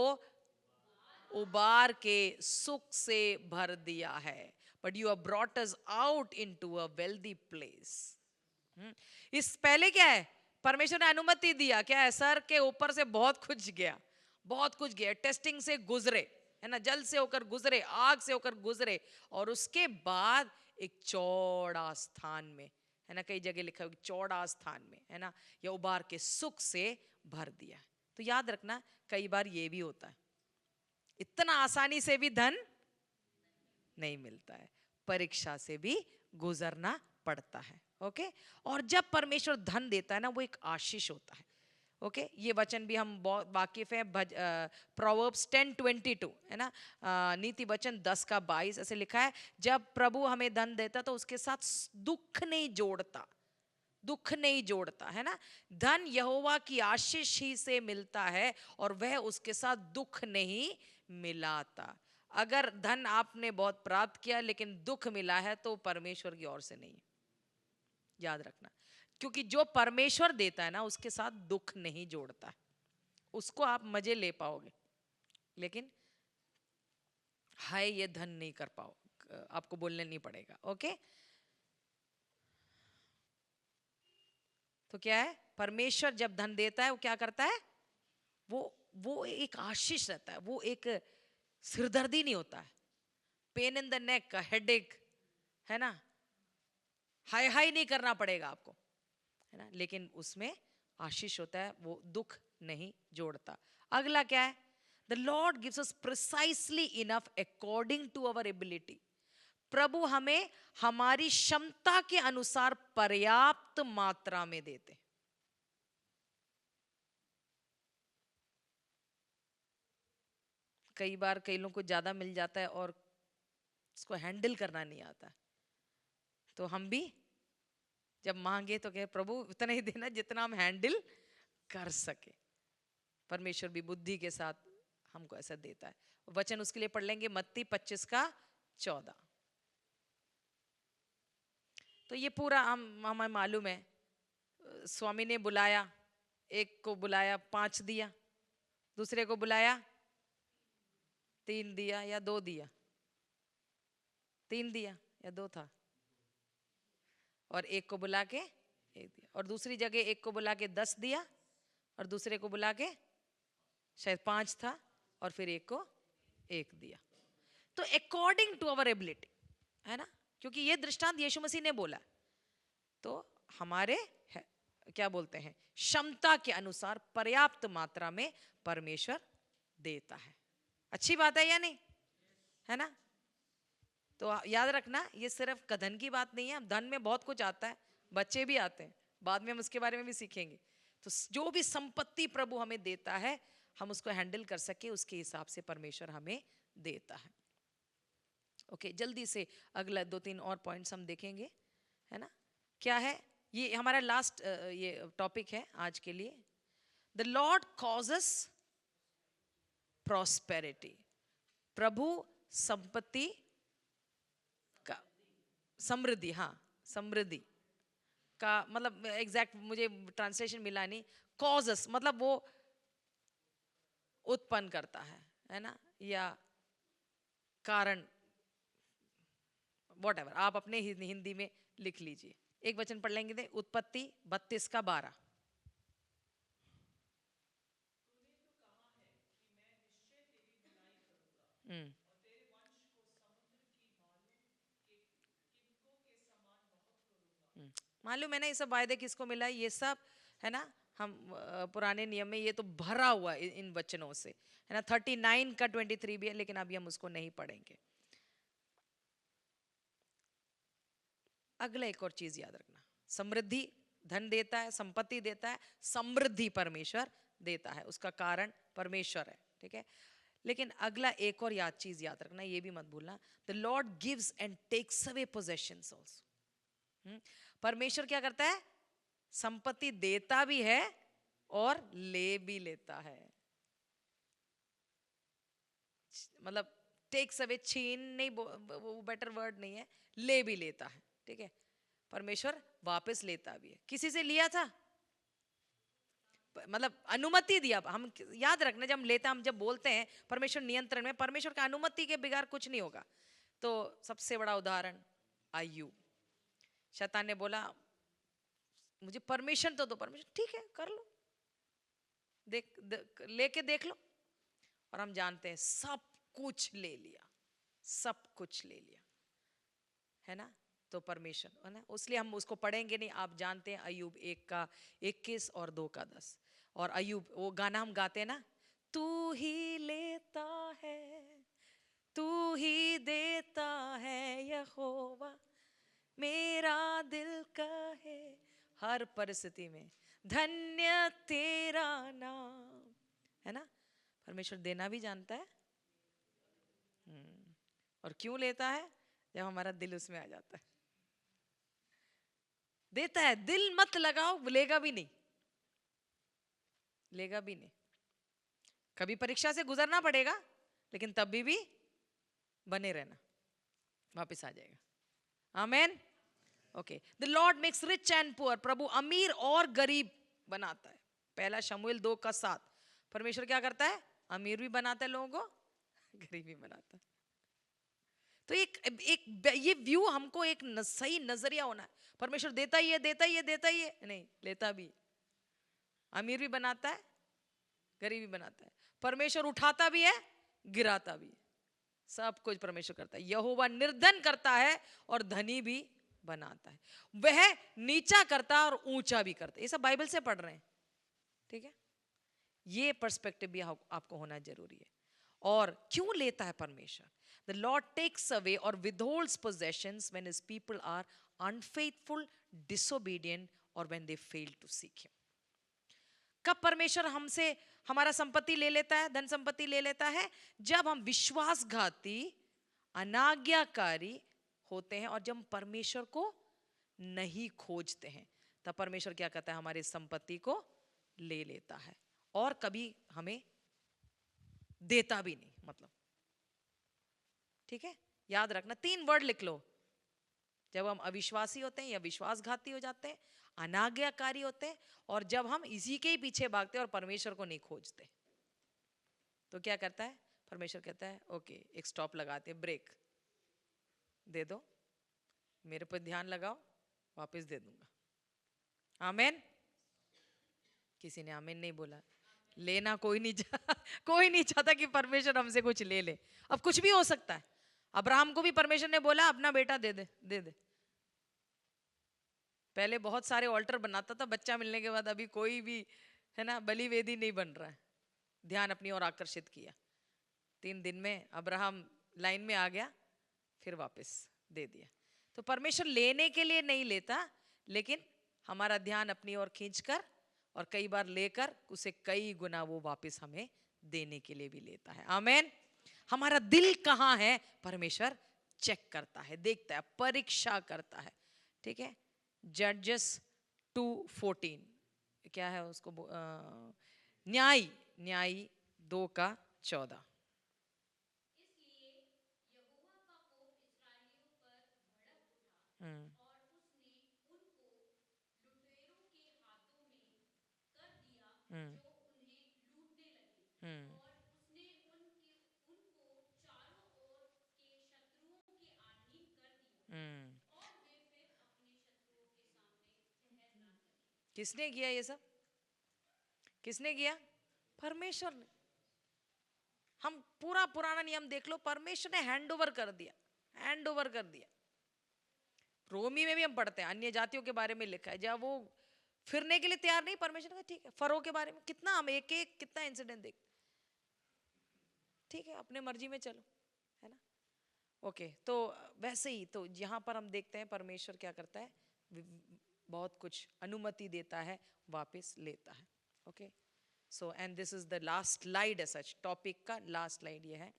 S1: उबार के सुख से भर दिया है। But you have brought us out into a wealthy place. इस पहले क्या है, परमेश्वर ने अनुमति दिया, क्या है, सर के ऊपर से बहुत कुछ गया, बहुत कुछ गया, टेस्टिंग से गुजरे, है ना, जल से होकर गुजरे, आग से होकर गुजरे, और उसके बाद एक चौड़ा स्थान में, है ना, कई जगह लिखा है चौड़ा स्थान में, है ना, या उबार के सुख से भर दिया। तो याद रखना, कई बार ये भी होता है, इतना आसानी से भी धन नहीं मिलता है, परीक्षा से भी गुजरना पड़ता है। ओके, और जब परमेश्वर धन देता है ना, वो एक आशीष होता है। ओके, ये वचन भी हम बहुत वाकिफ है, प्रोवर्ब्स 10:22, है ना, नीति वचन 10 का 22, ऐसे लिखा है, जब प्रभु हमें धन देता तो उसके साथ दुख नहीं जोड़ता, दुख नहीं जोड़ता, है ना। धन यहोवा की आशीष ही से मिलता है और वह उसके साथ दुख नहीं मिलाता। अगर धन आपने बहुत प्राप्त किया लेकिन दुख मिला है तो परमेश्वर की ओर से नहीं, याद रखना। क्योंकि जो परमेश्वर देता है ना, उसके साथ दुख नहीं जोड़ता है, उसको आप मजे ले पाओगे लेकिन हाय ये धन नहीं कर पाओ, आपको बोलने नहीं पड़ेगा। ओके, तो क्या है, परमेश्वर जब धन देता है वो क्या करता है, वो एक आशीष रहता है, वो एक सिरदर्दी नहीं होता है, pain in the neck, headache, है ना, हाय हाय नहीं करना पड़ेगा आपको, है ना, लेकिन उसमें आशीष होता है, वो दुख नहीं जोड़ता। अगला क्या है, the Lord gives us precisely enough according to our ability. प्रभु हमें हमारी क्षमता के अनुसार पर्याप्त मात्रा में देते। कई बार कई लोगों को ज्यादा मिल जाता है और उसको हैंडल करना नहीं आता, तो हम भी जब मांगे तो कहे प्रभु उतना ही देना जितना हम हैंडल कर सके। परमेश्वर भी बुद्धि के साथ हमको ऐसा देता है। वचन उसके लिए पढ़ लेंगे, मत्ती 25 का 14। तो ये पूरा हमें मालूम है, स्वामी ने बुलाया, एक को बुलाया 5 दिया, दूसरे को बुलाया 3 दिया या 2 दिया, 3 दिया या 2 था, और एक को बुला के 1 दिया, और दूसरी जगह एक को बुला के 10 दिया और दूसरे को बुला के शायद 5 था और फिर एक को 1 दिया। तो अकॉर्डिंग टू अवर एबिलिटी, है ना, क्योंकि ये दृष्टांत यीशु मसीह ने बोला, तो हमारे क्या बोलते हैं, क्षमता के अनुसार पर्याप्त मात्रा में परमेश्वर देता है। अच्छी बात है या नहीं? है ना। तो याद रखना, ये सिर्फ धन की बात नहीं है, धन में बहुत कुछ आता है, बच्चे भी आते हैं, बाद में हम उसके बारे में भी सीखेंगे। तो जो भी संपत्ति प्रभु हमें देता है, हम उसको हैंडल कर सके, उसके हिसाब से परमेश्वर हमें देता है। ओके, जल्दी से अगला 2-3 और पॉइंट्स हम देखेंगे, है ना। क्या है ये हमारा लास्ट ये टॉपिक है आज के लिए। The Lord causes prosperity. प्रभु संपत्ति का, समृद्धि, हाँ समृद्धि का मतलब एग्जैक्ट मुझे ट्रांसलेशन मिला नहीं। कॉजेस मतलब वो उत्पन्न करता है ना, या कारण, वॉट एवर, आप अपने हिंदी में लिख लीजिए। एक वचन पढ़ लेंगे थे, उत्पत्ति 32:12। हम्म, मालूम है ना ये सब वायदे किसको मिला है, ये सब है ना। हम पुराने नियम में ये तो भरा हुआ है इन वचनों से, है ना। 39 का 23 भी है, लेकिन अभी हम उसको नहीं पढ़ेंगे। अगला एक और चीज याद रखना, समृद्धि धन देता है, संपत्ति देता है, समृद्धि परमेश्वर देता है, उसका कारण परमेश्वर है, ठीक है। लेकिन अगला एक और चीज याद रखना, ये भी मत भूलना, the Lord gives and takes away possessions also. परमेश्वर क्या करता है, संपत्ति देता भी है और ले भी लेता है। मतलब टेक्स अवे, छीन नहीं, वो बेटर वर्ड नहीं है, ले भी लेता है, ठीक है। परमेश्वर वापस लेता भी है। किसी से लिया था, मतलब अनुमति दिया। हम याद रखना, जब हम लेते हैं, हम जब बोलते हैं परमेश्वर नियंत्रण में, परमेश्वर का अनुमति के बिगाड़ कुछ नहीं होगा। तो सबसे बड़ा उदाहरण अय्यूब, शैतान ने बोला मुझे परमिशन तो दो, परमिशन ठीक है कर लो, लेके देख लो, और हम जानते हैं सब कुछ ले लिया, सब कुछ ले लिया, है ना। तो परमेश्वर है ना, इसलिए हम उसको पढ़ेंगे नहीं। आप जानते हैं अय्यूब 1:21 और 2:10, और अय्यूब वो गाना हम गाते हैं ना, तू ही लेता है, तू ही देता है यहोवा, मेरा दिल कहे हर परिस्थिति में धन्य तेरा नाम, है ना। परमेश्वर देना भी जानता है। और क्यों लेता है, जब हमारा दिल उसमें आ जाता है। देता है, दिल मत लगाओ, लेगा भी नहीं, लेगा भी नहीं। कभी परीक्षा से गुजरना पड़ेगा, लेकिन तब भी बने रहना, वापस आ जाएगा। Amen. Okay, the Lord makes rich and poor. प्रभु अमीर और गरीब बनाता है। 1 शमूएल 2:7। परमेश्वर क्या करता है, अमीर भी बनाता है लोगों को, गरीब भी बनाता है। तो एक ये व्यू हमको एक सही नजरिया होना है। परमेश्वर देता ही है, देता ही है, देता ही है, नहीं लेता भी, अमीर भी बनाता है, गरीब भी बनाता है। परमेश्वर उठाता भी है, गिराता भी है, सब कुछ परमेश्वर करता है। यहोवा निर्धन करता है और धनी भी बनाता है, वह नीचा करता है और ऊंचा भी करता है। ये सब बाइबल से पढ़ रहे हैं, ठीक है। ये पर्सपेक्टिव भी आपको होना जरूरी है। और क्यों लेता है परमेश्वर, द लॉर्ड टेक्स अवे और withholds possessions when his people are unfaithful, disobedient or when they fail to seek him। कब परमेश्वर हमसे हमारा संपत्ति ले लेता है, धन संपत्ति ले लेता है, जब हम विश्वासघाती, अनाज्ञाकारी होते हैं और जब हम परमेश्वर को नहीं खोजते हैं, तब परमेश्वर क्या करता है, हमारी संपत्ति को ले लेता है और कभी हमें देता भी नहीं, मतलब ठीक है। याद रखना, 3 वर्ड लिख लो, जब हम अविश्वासी होते हैं या विश्वासघाती हो जाते हैं, अनाज्ञाकारी होते हैं, और जब हम इसी के ही पीछे भागते हैं और परमेश्वर को नहीं खोजते, तो क्या करता है परमेश्वर, कहता है ओके एक स्टॉप लगाते हैं, ब्रेक दे दो, मेरे पर ध्यान लगाओ, वापस दे दूंगा। आमेन। किसी ने आमेन नहीं बोला। लेना कोई नहीं कोई नहीं चाहता कि परमेश्वर हमसे कुछ ले ले। अब कुछ भी हो सकता है। अब्राहम को भी परमेश्वर ने बोला अपना बेटा दे दे, दे दे। पहले बहुत सारे ऑल्टर बनाता था बच्चा मिलने के बाद, अभी कोई भी है ना बलि वेदी नहीं बन रहा है। ध्यान अपनी ओर आकर्षित किया। 3 दिन में अब्राहम लाइन में आ गया, फिर वापस दे दिया। तो परमेश्वर लेने के लिए नहीं लेता, लेकिन हमारा ध्यान अपनी ओर खींचकर और कई बार लेकर उसे कई गुना वो वापस हमें देने के लिए भी लेता है। आमेन। हमारा दिल कहाँ है परमेश्वर चेक करता है, देखता है, परीक्षा करता है। ठीक है। जजेस 2:14 क्या है उसको न्याय न्याय 2:14।
S2: इसलिए यहोवा का कोप इस्राएलियों पर भड़क उठा
S1: हम्म
S2: और उसने उनको लुटेरों के हाथों में कर दिया
S1: हम्म
S2: जो उन्हें लूटने लगे।
S1: हम्म
S2: और उसने उनको चारों ओर के शत्रुओं के अधीन कर दिया
S1: हम्म।
S2: और वे फिर अपने शत्रुओं के सामने ठहर ना सके।
S1: किसने किया ये सब? किसने किया? परमेश्वर ने। हम पूरा पुराना नियम देख लो, परमेश्वर ने हैंड ओवर कर दिया, हैंड ओवर कर दिया। रोमी में भी हम पढ़ते हैं, अन्य जातियों के बारे में लिखा है, जब वो फिरने के लिए तैयार नहीं, परमेश्वर ने कहा ठीक है। फरो के बारे में कितना हम एक एक कितना इंसिडेंट देख, ठीक है अपने मर्जी में चलो, है ना। ओके, तो वैसे ही तो यहाँ पर हम देखते हैं परमेश्वर क्या करता है, बहुत कुछ अनुमति देता है, वापस लेता है। Okay, so and this is the last slide, such topic का लास्ट स्लाइड ये है,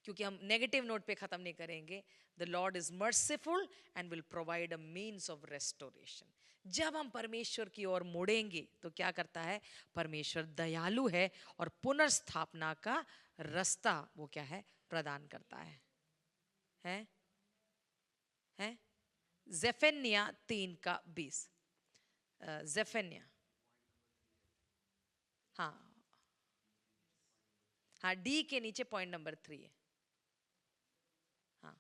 S1: क्योंकि हम नेगेटिव नोट पे खत्म नहीं करेंगे। The Lord is merciful and will provide a means of restoration. जब हम परमेश्वर की ओर मुड़ेंगे तो क्या करता है, परमेश्वर दयालु है और पुनर्स्थापना का रास्ता वो क्या है, प्रदान करता है है जेफन्याह 3:20। जेफन्याह, हाँ हाँ, डी के नीचे पॉइंट नंबर 3 है। हाँ,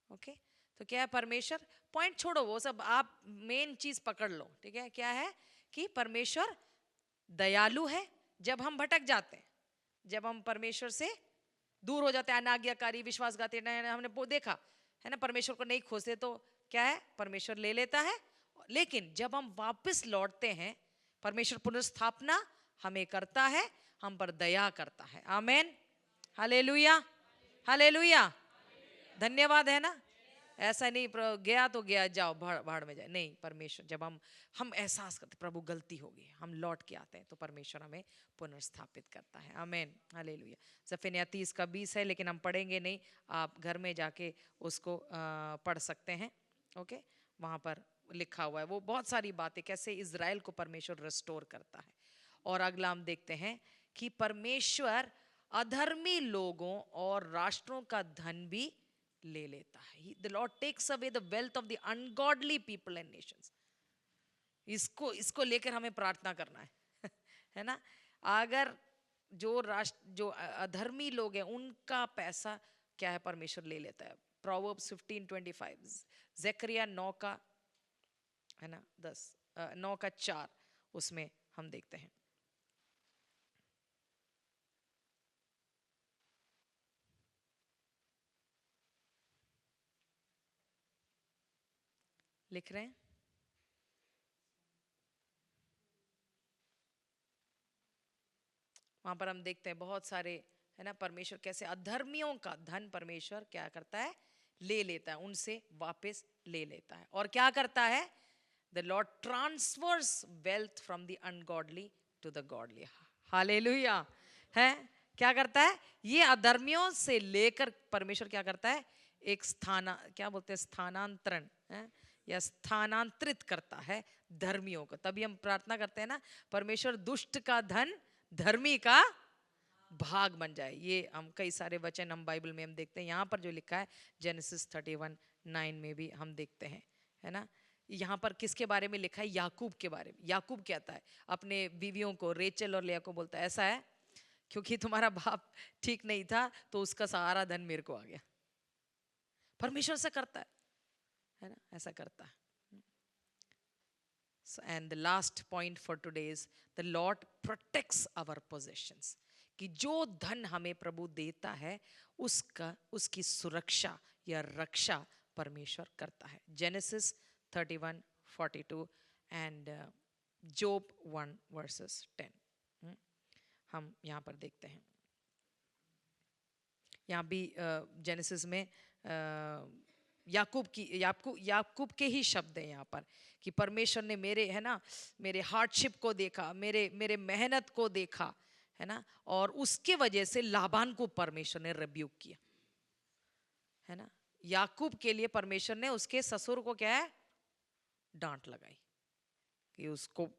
S1: ओके। तो क्या है, परमेश्वर पॉइंट छोड़ो वो सब, आप मेन चीज पकड़ लो। ठीक है, क्या है कि परमेश्वर दयालु है। जब हम भटक जाते हैं, जब हम परमेश्वर से दूर हो जाते हैं, अनाज्ञाकारी विश्वासघाती, हमने वो देखा है ना, परमेश्वर को नहीं खोजते तो क्या है, परमेश्वर ले लेता है। लेकिन जब हम वापस लौटते हैं, परमेश्वर पुनर्स्थापना हमें करता है, हम पर दया करता है। आमेन, हालेलुया, हालेलुया, धन्यवाद, है ना। ऐसा नहीं गया तो गया, जाओ भाड़ भाड़ में जाए, नहीं। परमेश्वर जब हम एहसास करते प्रभु गलती हो गई, हम लौट के आते हैं, तो परमेश्वर हमें पुनर्स्थापित करता है। आमेन, हालेलुया। सफिन्याह 30:20 है, लेकिन हम पढ़ेंगे नहीं, आप घर में जाके उसको पढ़ सकते हैं। ओके, वहाँ पर लिखा हुआ है वो बहुत सारी बातें, कैसे इज़राइल को परमेश्वर रिस्टोर करता है। और अगला हम देखते हैं कि परमेश्वर अधर्मी लोगों और राष्ट्रों का धन भी ले लेता है। The Lord takes away the wealth of the ungodly people and nations. इसको इसको लेकर हमें प्रार्थना करना है है ना। अगर जो अधर्मी लोग हैं, उनका पैसा क्या है, परमेश्वर ले लेता है। प्रोवर्ब्स 15:25, जकरिया 9 का, है ना, 9:4, उसमें हम देखते हैं, लिख रहे हैं, वहां पर हम देखते हैं बहुत सारे, है ना, परमेश्वर कैसे अधर्मियों का धन परमेश्वर क्या करता है, ले लेता है, उनसे वापस ले लेता है। और क्या करता है, the Lord transfers wealth from the ungodly to the godly. Hallelujah, है। क्या करता है, ये अधर्मियों से लेकर परमेश्वर क्या करता है, एक क्या बोलते हैं, स्थानांतरण है, या स्थानांतरित करता है धर्मियों को। तभी हम प्रार्थना करते हैं ना, परमेश्वर दुष्ट का धन धर्मी का भाग बन जाए। ये हम कई सारे वचन हम बाइबल में हम देखते हैं, यहाँ पर जो लिखा है जेनेसिस 31:9 में भी हम देखते हैं, है ना। यहाँ पर किसके बारे में लिखा है, याकूब के बारे में। याकूब कहता है अपने बीवियों को, रेचल और लिया को, बोलता है ऐसा है क्योंकि तुम्हारा बाप ठीक नहीं था तो उसका सारा धन मेरे को आ गया। परमेश्वर से करता है ना, ऐसा करता है। And the last point for today is the Lord protects our possessions. कि जो धन हमें प्रभु देता है, उसकी सुरक्षा या रक्षा परमेश्वर करता है। Genesis 31, 42 and job 1 versus 10। हम यहाँ पर देखते हैं, यहाँ भी जेनेसिस में याकूब के ही शब्द हैं यहाँ पर कि परमेश्वर ने मेरे, है ना, मेरे हार्डशिप को देखा, मेरे मेहनत को देखा, है ना, और उसके वजह से लाबान को परमेश्वर ने रिब्यूक किया, है ना। याकूब के लिए परमेश्वर ने उसके ससुर को क्या है, डांट लगाई कि उसको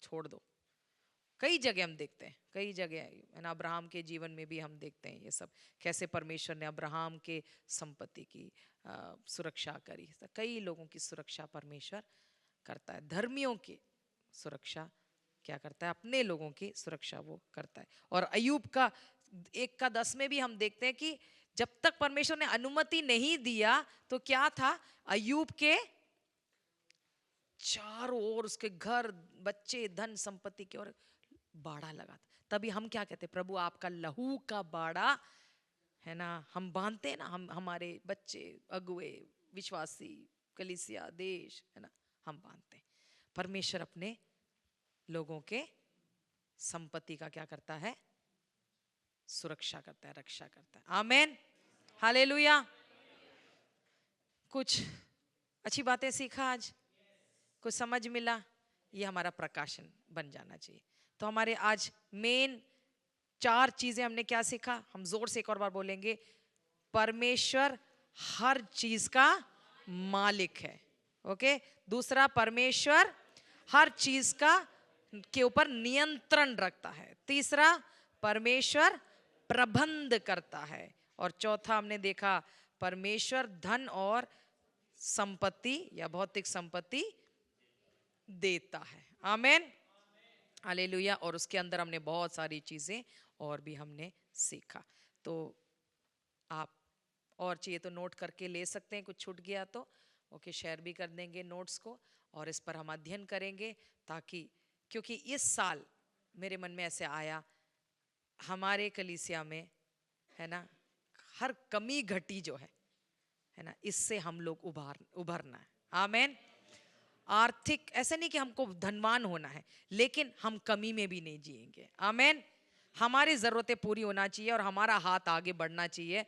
S1: छोड़ दो। कई जगह हम देखते हैं, कई जगह, है ना, अब्राहम के जीवन में भी हम देखते हैं ये सब, कैसे परमेश्वर ने अब्राहम के संपत्ति की सुरक्षा करी। तो कई लोगों की सुरक्षा परमेश्वर करता है, धर्मियों की सुरक्षा क्या करता है, अपने लोगों की सुरक्षा वो करता है। और अय्यूब का 1:10 में भी हम देखते हैं कि जब तक परमेश्वर ने अनुमति नहीं दिया तो क्या था, अय्यूब के चारों ओर उसके घर, बच्चे, धन संपत्ति की ओर बाड़ा लगा था। तभी हम क्या कहते हैं, प्रभु आपका लहू का बाड़ा, है ना, हम बांधते हैं ना, हमारे बच्चे, अगुए, विश्वासी, कलीसिया, देश, है ना, हम बांधते हैं। परमेश्वर अपने लोगों के संपत्ति का क्या करता है, सुरक्षा करता है, रक्षा करता है। आमेन, हालेलुया। कुछ अच्छी बातें सीखा आज, कुछ समझ मिला, ये हमारा प्रकाशन बन जाना चाहिए। तो हमारे आज मेन 4 चीजें हमने क्या सीखा, हम जोर से एक और बार बोलेंगे। परमेश्वर हर चीज का मालिक है, ओके। दूसरा, परमेश्वर हर चीज का के ऊपर नियंत्रण रखता है। तीसरा, परमेश्वर प्रबंध करता है। और चौथा हमने देखा, परमेश्वर धन और संपत्ति या भौतिक संपत्ति देता है। आमेन, हालेलुया। और उसके अंदर हमने बहुत सारी चीजें और भी हमने सीखा। तो आप और चाहिए तो नोट करके ले सकते हैं, कुछ छूट गया तो ओके, शेयर भी कर देंगे नोट्स को, और इस पर हम अध्ययन करेंगे, ताकि, क्योंकि इस साल मेरे मन में ऐसे आया, हमारे कलीसिया में, है ना, हर कमी घटी जो है ना, इससे हम लोग उभरना है। आमेन। आर्थिक, ऐसा नहीं कि हमको धनवान होना है, लेकिन हम कमी में भी नहीं जिएंगे। आमेन। हमारी जरूरतें पूरी होना चाहिए और हमारा हाथ आगे बढ़ना चाहिए।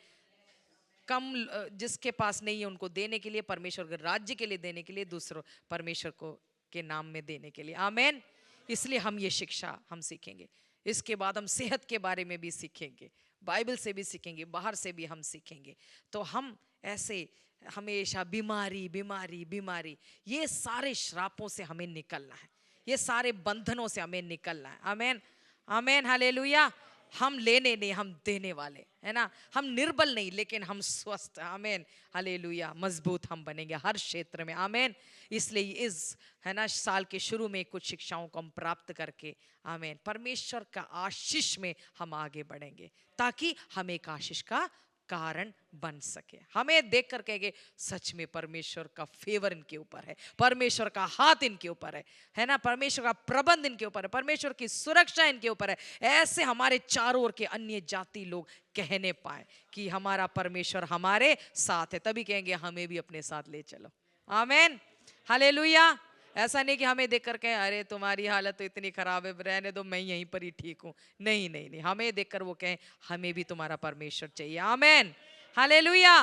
S1: कम जिसके पास नहीं है उनको देने के लिए, परमेश्वर के राज्य के लिए देने के लिए, दूसरों परमेश्वर को के नाम में देने के लिए। आमेन। इसलिए हम ये शिक्षा हम सीखेंगे। इसके बाद हम सेहत के बारे में भी सीखेंगे, बाइबल से भी सीखेंगे, बाहर से भी हम सीखेंगे। तो हम ऐसे हमेशा बीमारी बीमारी बीमारी, ये सारे श्रापों से हमें निकलना है, ये सारे बंधनों से हमें निकलना है। आमेन, आमेन, हालेलुया। हम लेने नहीं, हम देने वाले, है ना। हम निर्बल नहीं, लेकिन हम स्वस्थ। आमेन, हालेलुया। मजबूत हम बनेंगे हर क्षेत्र में। आमेन। इसलिए इस, है ना, साल के शुरू में कुछ शिक्षाओं को हम प्राप्त करके, आमेन, परमेश्वर का आशीष में हम आगे बढ़ेंगे, ताकि हम एक आशीष का कारण बन सके। हमें देख कर कहेंगे सच में परमेश्वर का फेवर इनके ऊपर है, परमेश्वर का हाथ इनके ऊपर है ना, परमेश्वर का प्रबंध इनके ऊपर है, परमेश्वर की सुरक्षा इनके ऊपर है। ऐसे हमारे चारों ओर के अन्य जाति लोग कहने पाए कि हमारा परमेश्वर हमारे साथ है, तभी कहेंगे हमें भी अपने साथ ले चलो। आमेन, हालेलुया। ऐसा नहीं कि हमें देख कर कहें अरे तुम्हारी हालत तो इतनी खराब है, रहने दो, मैं यहीं पर ही ठीक हूं। नहीं नहीं नहीं, हमें देखकर वो कहें हमें भी तुम्हारा परमेश्वर चाहिए। आमेन, हालेलुया।